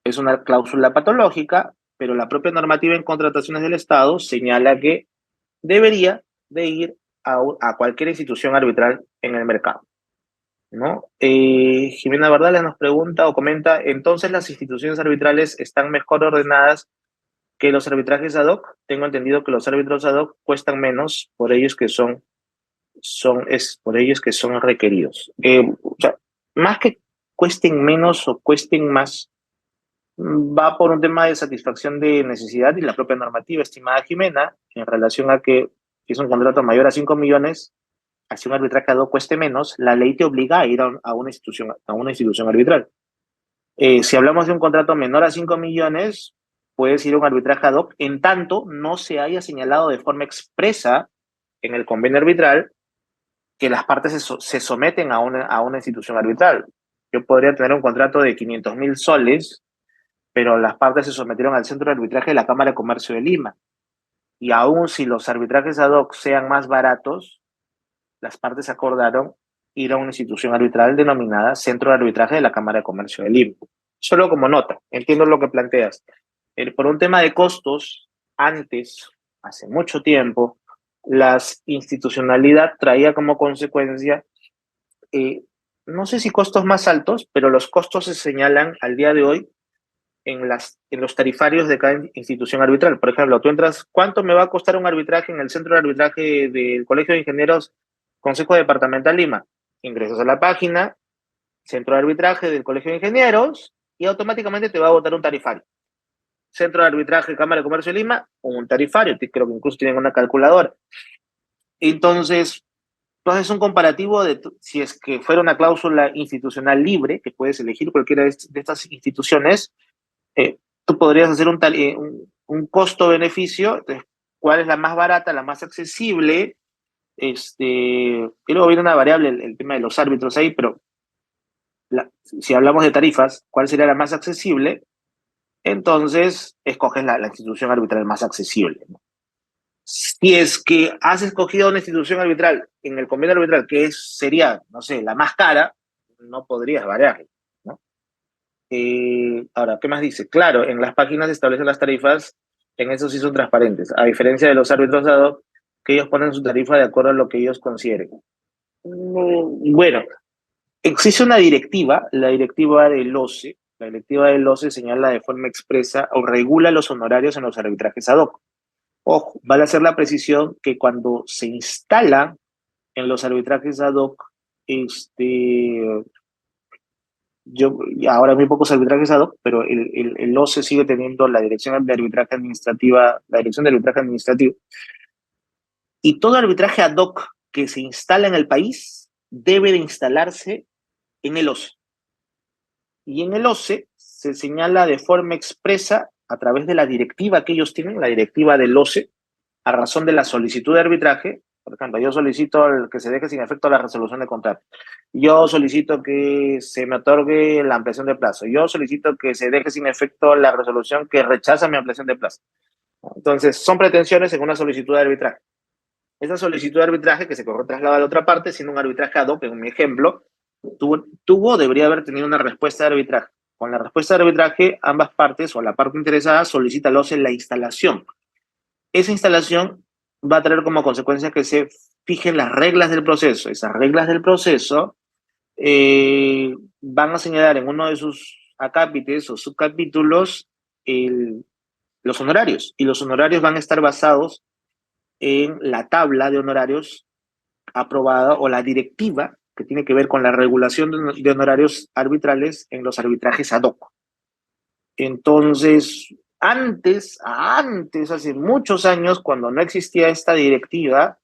es una cláusula patológica, pero la propia normativa en contrataciones del Estado señala que debería de ir a cualquier institución arbitral en el mercado, ¿no? Jimena Bardales nos pregunta o comenta, entonces las instituciones arbitrales están mejor ordenadas que los arbitrajes ad hoc. Tengo entendido que los árbitros ad hoc cuestan menos por ellos que por ellos que son requeridos. O sea, más que cuesten menos o cuesten más, va por un tema de satisfacción de necesidad y la propia normativa, estimada Jimena, en relación a que si es un contrato mayor a 5 millones, así un arbitraje ad hoc cueste menos, la ley te obliga a ir a una institución arbitral. Si hablamos de un contrato menor a 5 millones, puedes ir a un arbitraje ad hoc en tanto no se haya señalado de forma expresa en el convenio arbitral que las partes se someten a una institución arbitral. Yo podría tener un contrato de 500.000 soles, pero las partes se sometieron al centro de arbitraje de la Cámara de Comercio de Lima. Y aún si los arbitrajes ad hoc sean más baratos, las partes acordaron ir a una institución arbitral denominada Centro de Arbitraje de la Cámara de Comercio de Lima. Solo como nota, entiendo lo que planteas. Por un tema de costos, antes, hace mucho tiempo, la institucionalidad traía como consecuencia, no sé si costos más altos, pero los costos se señalan al día de hoy en los tarifarios de cada institución arbitral. Por ejemplo, tú entras, ¿cuánto me va a costar un arbitraje en el centro de arbitraje del Colegio de Ingenieros Consejo Departamental Lima? Ingresas a la página, centro de arbitraje del Colegio de Ingenieros, y automáticamente te va a botar un tarifario. Centro de arbitraje Cámara de Comercio de Lima, un tarifario, creo que incluso tienen una calculadora. Entonces, tú haces un comparativo de si es que fuera una cláusula institucional libre, que puedes elegir cualquiera de estas instituciones, tú podrías hacer un costo-beneficio, cuál es la más barata, la más accesible, y luego viene una variable, el tema de los árbitros ahí, pero si hablamos de tarifas, ¿cuál sería la más accesible? Entonces, escoges la institución arbitral más accesible, ¿no? Si es que has escogido una institución arbitral en el convenio arbitral sería, no sé, la más cara, no podrías variar, ¿no? Ahora, ¿qué más dice? Claro, en las páginas se establecen las tarifas, en eso sí son transparentes, a diferencia de los árbitros ad hoc, que ellos ponen su tarifa de acuerdo a lo que ellos consideren. Bueno, Existe una directiva, la directiva del OCE. La directiva del OCE señala de forma expresa o regula los honorarios en los arbitrajes ad hoc. Ojo, vale hacer la precisión que cuando se instala en los arbitrajes ad hoc, y ahora hay muy pocos arbitrajes ad hoc, pero el OCE sigue teniendo la dirección de arbitraje administrativa, la dirección de arbitraje administrativo, y todo arbitraje ad hoc que se instala en el país debe de instalarse en el OCE. Y en el OCE se señala de forma expresa a través de la directiva que ellos tienen, la directiva del OCE, a razón de la solicitud de arbitraje. Por ejemplo, yo solicito que se deje sin efecto la resolución de contrato. Yo solicito que se me otorgue la ampliación de plazo. Yo solicito que se deje sin efecto la resolución que rechaza mi ampliación de plazo. Entonces, son pretensiones en una solicitud de arbitraje. Esa solicitud de arbitraje que se traslada a la otra parte, siendo un arbitraje ad hoc, en mi ejemplo, debería haber tenido una respuesta de arbitraje. Con la respuesta de arbitraje, ambas partes o la parte interesada solicita al OCE la instalación. Esa instalación va a traer como consecuencia que se fijen las reglas del proceso. Esas reglas del proceso van a señalar en uno de sus acápites o subcapítulos los honorarios. Y los honorarios van a estar basados en la tabla de honorarios aprobada o la directiva que tiene que ver con la regulación de honorarios arbitrales en los arbitrajes ad hoc. Entonces, hace muchos años, cuando no existía esta directiva,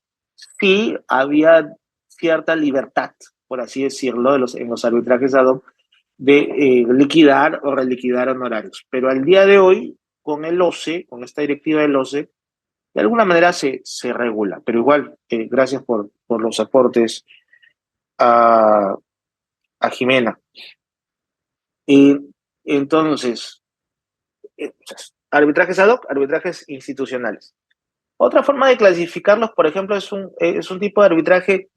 sí había cierta libertad, por así decirlo, en los arbitrajes ad hoc, de liquidar o reliquidar honorarios. Pero al día de hoy, con el OCE, con esta directiva del OCE, de alguna manera se regula. Pero igual, gracias por los aportes a, a Jimena. Y entonces, arbitrajes ad hoc, arbitrajes institucionales. Otra forma de clasificarlos, por ejemplo, es un tipo de arbitraje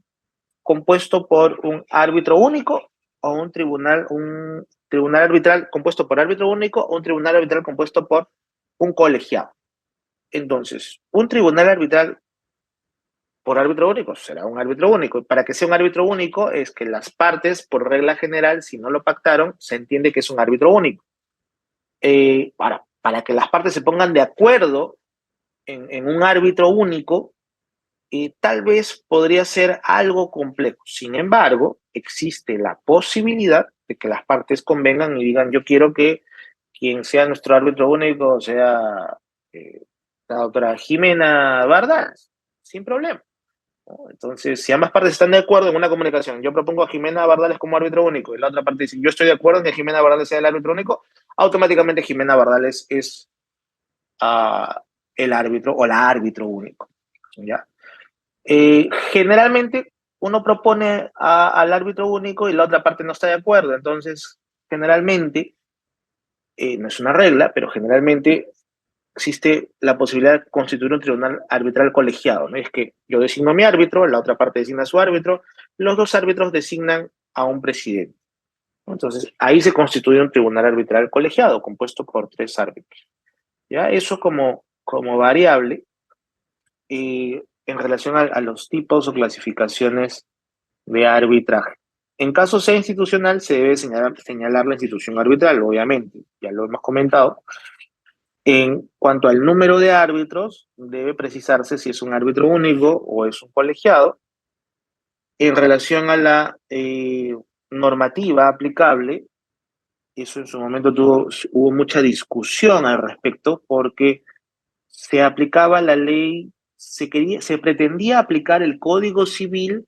compuesto por un árbitro único o un tribunal arbitral compuesto por árbitro único o un tribunal arbitral compuesto por un colegiado. Entonces, un tribunal arbitral por árbitro único será un árbitro único. Para que sea un árbitro único es que las partes, por regla general, si no lo pactaron, se entiende que es un árbitro único. Para que las partes se pongan de acuerdo en un árbitro único, tal vez podría ser algo complejo. Sin embargo, existe la posibilidad de que las partes convengan y digan, yo quiero que quien sea nuestro árbitro único sea la doctora Jimena Bardas, sin problema, ¿no? Entonces, si ambas partes están de acuerdo en una comunicación, yo propongo a Jimena Bardales como árbitro único y la otra parte dice, yo estoy de acuerdo en que Jimena Bardales sea el árbitro único, automáticamente Jimena Bardales es el árbitro o la árbitro único, ¿ya? Generalmente uno propone al árbitro único y la otra parte no está de acuerdo, entonces generalmente, no es una regla, pero generalmente existe la posibilidad de constituir un tribunal arbitral colegiado, ¿no? Es que yo designo a mi árbitro, la otra parte designa a su árbitro, los dos árbitros designan a un presidente. Entonces, ahí se constituye un tribunal arbitral colegiado, compuesto por 3 árbitros. ¿Ya? Eso como variable en relación a los tipos o clasificaciones de arbitraje. En caso sea institucional, se debe señalar la institución arbitral, obviamente, ya lo hemos comentado. En cuanto al número de árbitros, debe precisarse si es un árbitro único o es un colegiado. En relación a la normativa aplicable, eso en su momento hubo mucha discusión al respecto porque se aplicaba la ley, se pretendía aplicar el Código Civil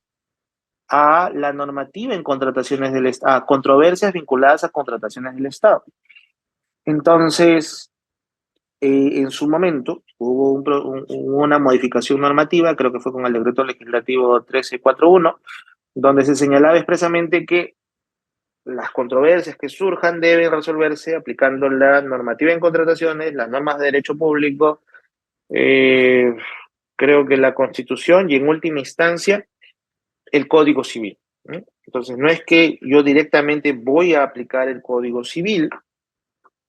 a la normativa en contrataciones del Estado, a controversias vinculadas a contrataciones del Estado. Entonces, en su momento hubo una modificación normativa, creo que fue con el decreto legislativo 1341, donde se señalaba expresamente que las controversias que surjan deben resolverse aplicando la normativa en contrataciones, las normas de derecho público, creo que la Constitución y en última instancia el Código Civil, ¿no? Entonces, no es que yo directamente voy a aplicar el Código Civil,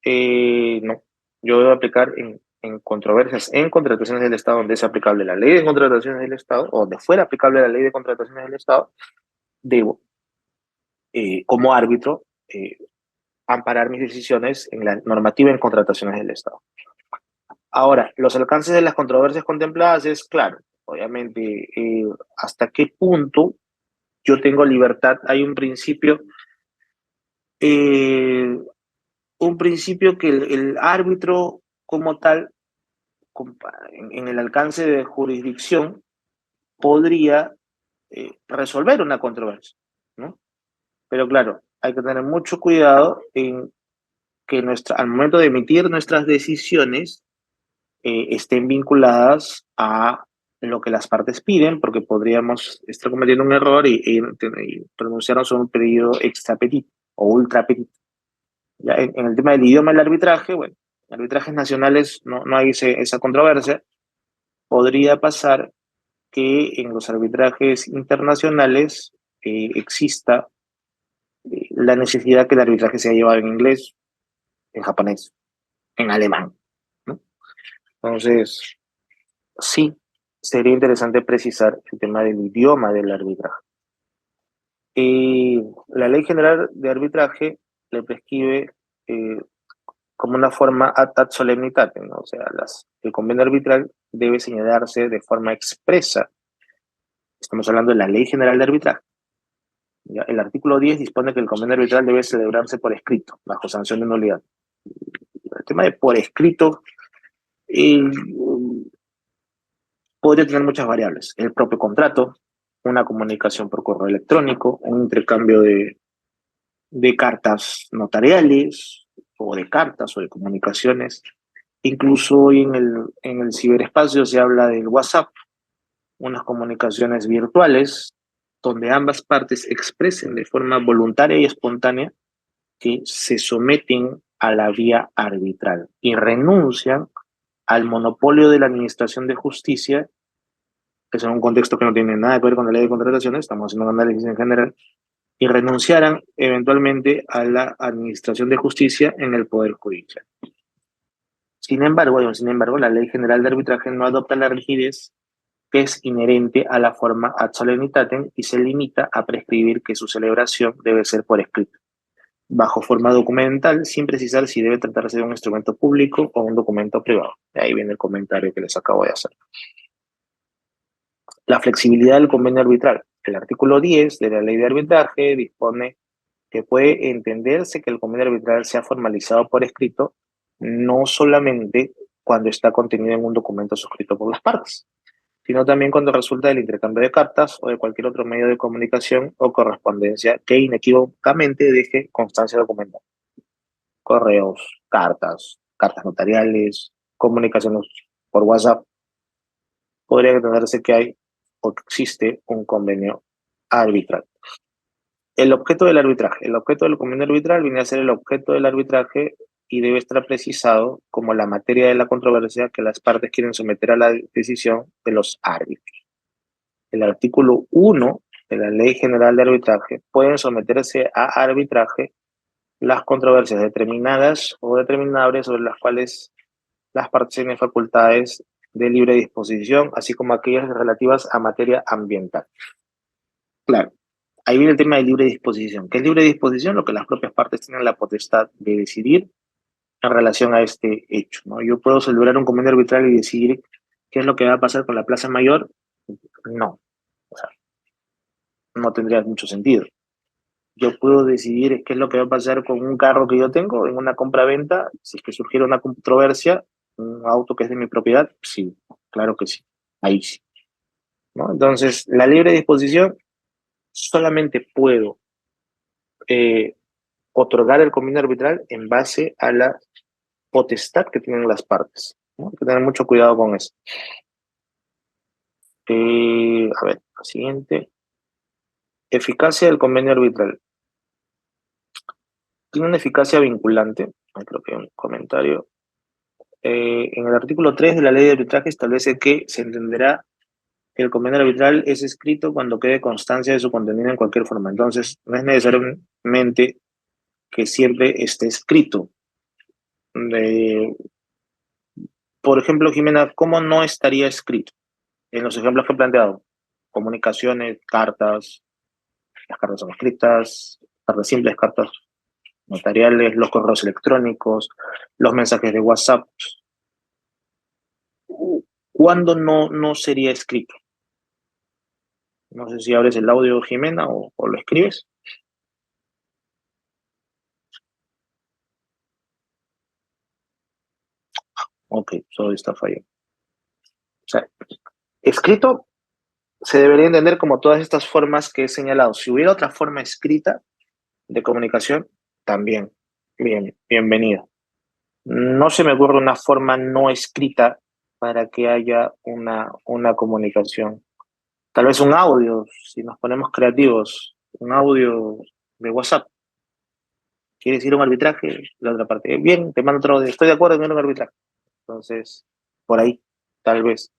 no, yo debo aplicar en controversias, en contrataciones del Estado, donde es aplicable la ley de contrataciones del Estado, o donde fuera aplicable la ley de contrataciones del Estado, debo como árbitro, amparar mis decisiones en la normativa en contrataciones del Estado. Ahora, los alcances de las controversias contempladas es claro, obviamente, hasta qué punto yo tengo libertad. Hay eh, un principio que el árbitro como tal, en el alcance de jurisdicción, podría resolver una controversia, ¿no? Pero claro, hay que tener mucho cuidado en que al momento de emitir nuestras decisiones estén vinculadas a lo que las partes piden, porque podríamos estar cometiendo un error y pronunciarnos sobre un periodo extra petit o ultra petit. Ya en el tema del idioma del arbitraje, bueno, en arbitrajes nacionales no hay esa controversia. Podría pasar que en los arbitrajes internacionales exista la necesidad que el arbitraje sea llevado en inglés, en japonés, en alemán, ¿no? Entonces, sí, sería interesante precisar el tema del idioma del arbitraje. La Ley General de Arbitraje le prescribe como una forma ad solemnitatem, ¿no? O sea, el convenio arbitral debe señalarse de forma expresa. Estamos hablando de la Ley General de Arbitraje. ¿Ya? El artículo 10 dispone que el convenio arbitral debe celebrarse por escrito, bajo sanción de nulidad. El tema de por escrito eh, podría tener muchas variables. El propio contrato, una comunicación por correo electrónico, un intercambio de cartas notariales o de cartas o de comunicaciones. Incluso hoy en el ciberespacio se habla del WhatsApp, unas comunicaciones virtuales donde ambas partes expresen de forma voluntaria y espontánea que se someten a la vía arbitral y renuncian al monopolio de la administración de justicia, que es en un contexto que no tiene nada que ver con la ley de contrataciones, estamos haciendo un análisis en general, y renunciaran eventualmente a la administración de justicia en el Poder Judicial. Sin embargo, la Ley General de Arbitraje no adopta la rigidez que es inherente a la forma ad solemnitatem y se limita a prescribir que su celebración debe ser por escrito, bajo forma documental, sin precisar si debe tratarse de un instrumento público o un documento privado. De ahí viene el comentario que les acabo de hacer. La flexibilidad del convenio arbitral. El artículo 10 de la Ley de Arbitraje dispone que puede entenderse que el convenio arbitral sea formalizado por escrito no solamente cuando está contenido en un documento suscrito por las partes, sino también cuando resulta del intercambio de cartas o de cualquier otro medio de comunicación o correspondencia que inequívocamente deje constancia documental. Correos, cartas notariales, comunicaciones por WhatsApp. Podría entenderse que hay o que existe un convenio arbitral. El objeto del arbitraje. El objeto del convenio arbitral viene a ser el objeto del arbitraje y debe estar precisado como la materia de la controversia que las partes quieren someter a la decisión de los árbitros. El artículo 1 de la Ley General de Arbitraje pueden someterse a arbitraje las controversias determinadas o determinables sobre las cuales las partes tienen facultades de libre disposición, así como aquellas relativas a materia ambiental. Claro, ahí viene el tema de libre disposición. ¿Qué es libre disposición? Lo que las propias partes tienen la potestad de decidir en relación a este hecho, ¿no? Yo puedo celebrar un convenio arbitral y decidir qué es lo que va a pasar con la Plaza Mayor. No, o sea, no tendría mucho sentido. Yo puedo decidir qué es lo que va a pasar con un carro que yo tengo en una compra-venta, si es que surgiera una controversia, un auto que es de mi propiedad, sí, claro que sí, ahí sí, ¿no? Entonces, la libre disposición solamente puedo eh, otorgar el convenio arbitral en base a la potestad que tienen las partes, ¿no? Hay que tener mucho cuidado con eso. A ver, la siguiente. Eficacia del convenio arbitral. Tiene una eficacia vinculante. Creo que hay un comentario. En el artículo 3 de la ley de arbitraje establece que se entenderá que el convenio arbitral es escrito cuando quede constancia de su contenido en cualquier forma. Entonces, no es necesariamente que siempre esté escrito. Por ejemplo, Jimena, ¿cómo no estaría escrito? En los ejemplos que he planteado, comunicaciones, cartas, las cartas son escritas, las simples cartas notariales, los correos electrónicos, los mensajes de WhatsApp. ¿Cuándo no sería escrito? No sé si abres el audio, Jimena, o lo escribes. Ok, solo está fallando. O sea, escrito se debería entender como todas estas formas que he señalado. Si hubiera otra forma escrita de comunicación, también, bienvenido. No se me ocurre una forma no escrita para que haya una comunicación. Tal vez un audio, si nos ponemos creativos, un audio de WhatsApp. ¿Quieres ir a un arbitraje? La otra parte. Bien, te mando otro audio. Estoy de acuerdo en ir a un arbitraje. Entonces, por ahí, tal vez.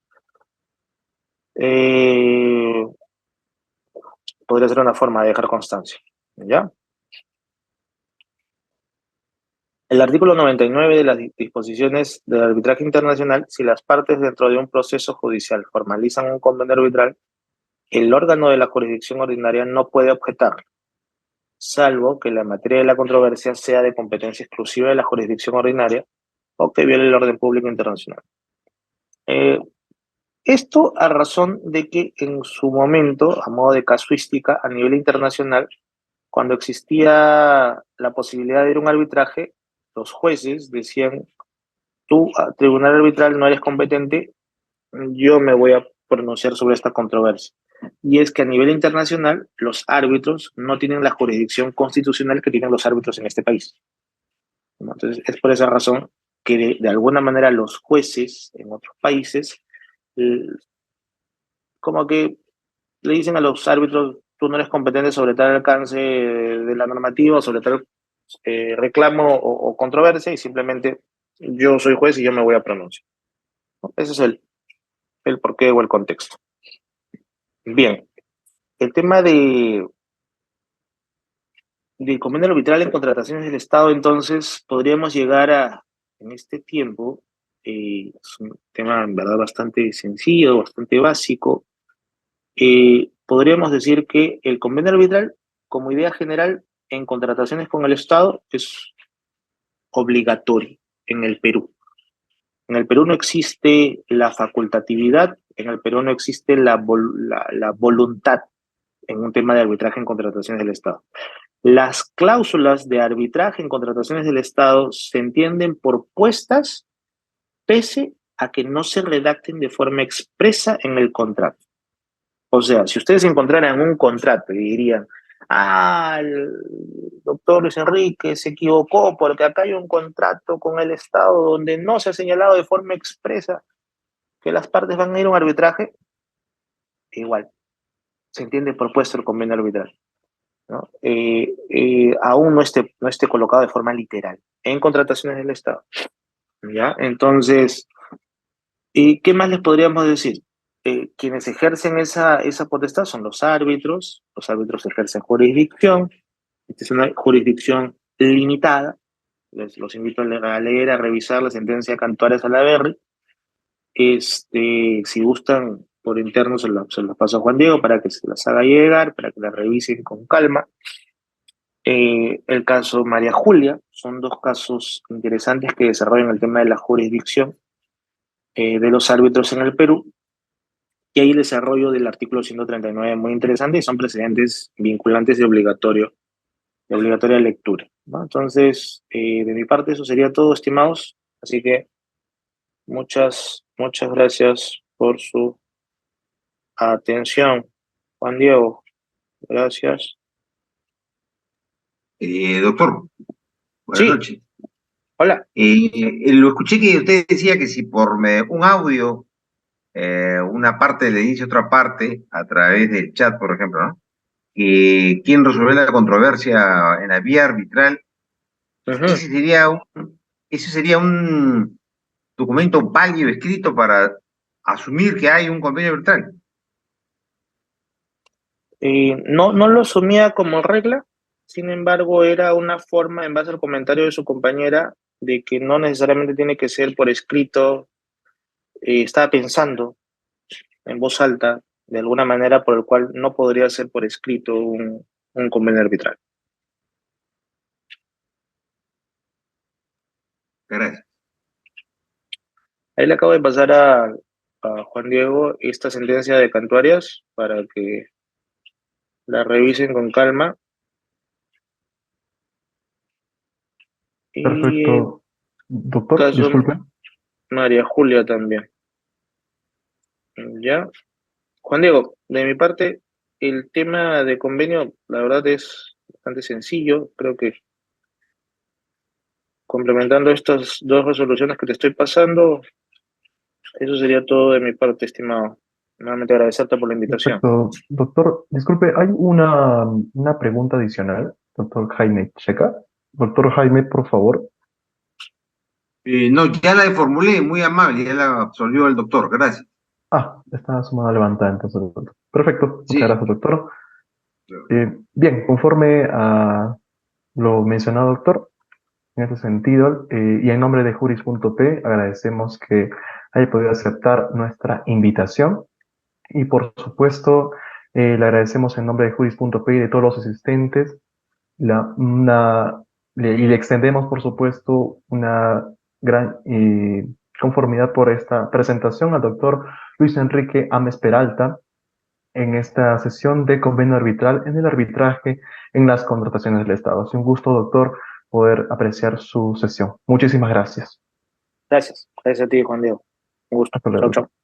Eh, Podría ser una forma de dejar constancia. ¿Ya? El artículo 99 de las disposiciones del arbitraje internacional, si las partes dentro de un proceso judicial formalizan un convenio arbitral, el órgano de la jurisdicción ordinaria no puede objetar, salvo que la materia de la controversia sea de competencia exclusiva de la jurisdicción ordinaria o que viole el orden público internacional. Eh, Esto a razón de que en su momento, a modo de casuística a nivel internacional, cuando existía la posibilidad de ir a un arbitraje, los jueces decían: tú, tribunal arbitral, no eres competente, yo me voy a pronunciar sobre esta controversia. Y es que a nivel internacional, los árbitros no tienen la jurisdicción constitucional que tienen los árbitros en este país. Entonces, es por esa razón que de alguna manera los jueces en otros países, eh, como que le dicen a los árbitros: tú no eres competente sobre tal alcance de la normativa, sobre tal reclamo o controversia, y simplemente yo soy juez y yo me voy a pronunciar. Ese es el porqué o el contexto. Bien, el tema del convenio arbitral en contrataciones del Estado, entonces, podríamos llegar en este tiempo, es un tema en verdad bastante sencillo, bastante básico. Podríamos decir que el convenio arbitral, como idea general, en contrataciones con el Estado, es obligatorio en el Perú. En el Perú no existe la facultatividad, en el Perú no existe la voluntad en un tema de arbitraje en contrataciones del Estado. Las cláusulas de arbitraje en contrataciones del Estado se entienden por puestas pese a que no se redacten de forma expresa en el contrato. O sea, si ustedes encontraran un contrato y dirían: el doctor Luis Enrique se equivocó porque acá hay un contrato con el Estado donde no se ha señalado de forma expresa que las partes van a ir a un arbitraje, igual, se entiende por puesto el convenio arbitral, ¿no? Aún no esté colocado de forma literal en contrataciones del Estado, ¿ya? Entonces, ¿y qué más les podríamos decir? Quienes ejercen esa potestad son los árbitros ejercen jurisdicción, esta es una jurisdicción limitada, los invito a leer, a revisar la sentencia Cantuaria Salaverry. Si gustan, por interno se los paso a Juan Diego para que se las haga llegar, para que las revisen con calma. El caso María Julia, son dos casos interesantes que desarrollan el tema de la jurisdicción de los árbitros en el Perú, y hay el desarrollo del artículo 139 muy interesante, y son precedentes vinculantes de obligatoria lectura, ¿no? Entonces, de mi parte eso sería todo, estimados, así que muchas gracias por su atención. Juan Diego, gracias. Doctor, buenas Sí, noches. hola. Lo escuché que usted decía que si por un audio, una parte le dice otra parte a través del chat, por ejemplo, ¿no? Que quien resuelve la controversia en la vía arbitral, Ujú. ese sería ese sería un documento válido escrito para asumir que hay un convenio arbitral. No lo asumía como regla, sin embargo, era una forma, en base al comentario de su compañera, de que no necesariamente tiene que ser por escrito. Estaba pensando en voz alta de alguna manera por el cual no podría ser por escrito un convenio arbitral. Gracias. Ahí le acabo de pasar a Juan Diego esta sentencia de Cantuarias para que la revisen con calma. Y el Perfecto. Doctor, caso disculpe. María Julia también. ¿Ya? Juan Diego, de mi parte, el tema de convenio, la verdad es bastante sencillo. Creo que complementando estas dos resoluciones que te estoy pasando, eso sería todo de mi parte, estimado. Nuevamente agradecerte por la invitación. Perfecto. Doctor, disculpe, hay una pregunta adicional, doctor Jaime Checa. Doctor Jaime, por favor. No, ya la formulé, muy amable, ya la absolvió el doctor, gracias. Está su mano levantada entonces, doctor. Perfecto, muchas Sí. gracias, doctor. Bien, conforme a lo mencionado, doctor, en ese sentido, y en nombre de Juris.p, agradecemos que haya podido aceptar nuestra invitación y, por supuesto, le agradecemos en nombre de Juris.p y de todos los asistentes y le extendemos, por supuesto, una gran conformidad por esta presentación al doctor Luis Enrique Ames Peralta en esta sesión de convenio arbitral en el arbitraje en las contrataciones del Estado. Es un gusto, doctor, poder apreciar su sesión. Muchísimas gracias. Gracias. Gracias a ti, Juan Diego. Un gusto. Hasta Chau, luego. chau.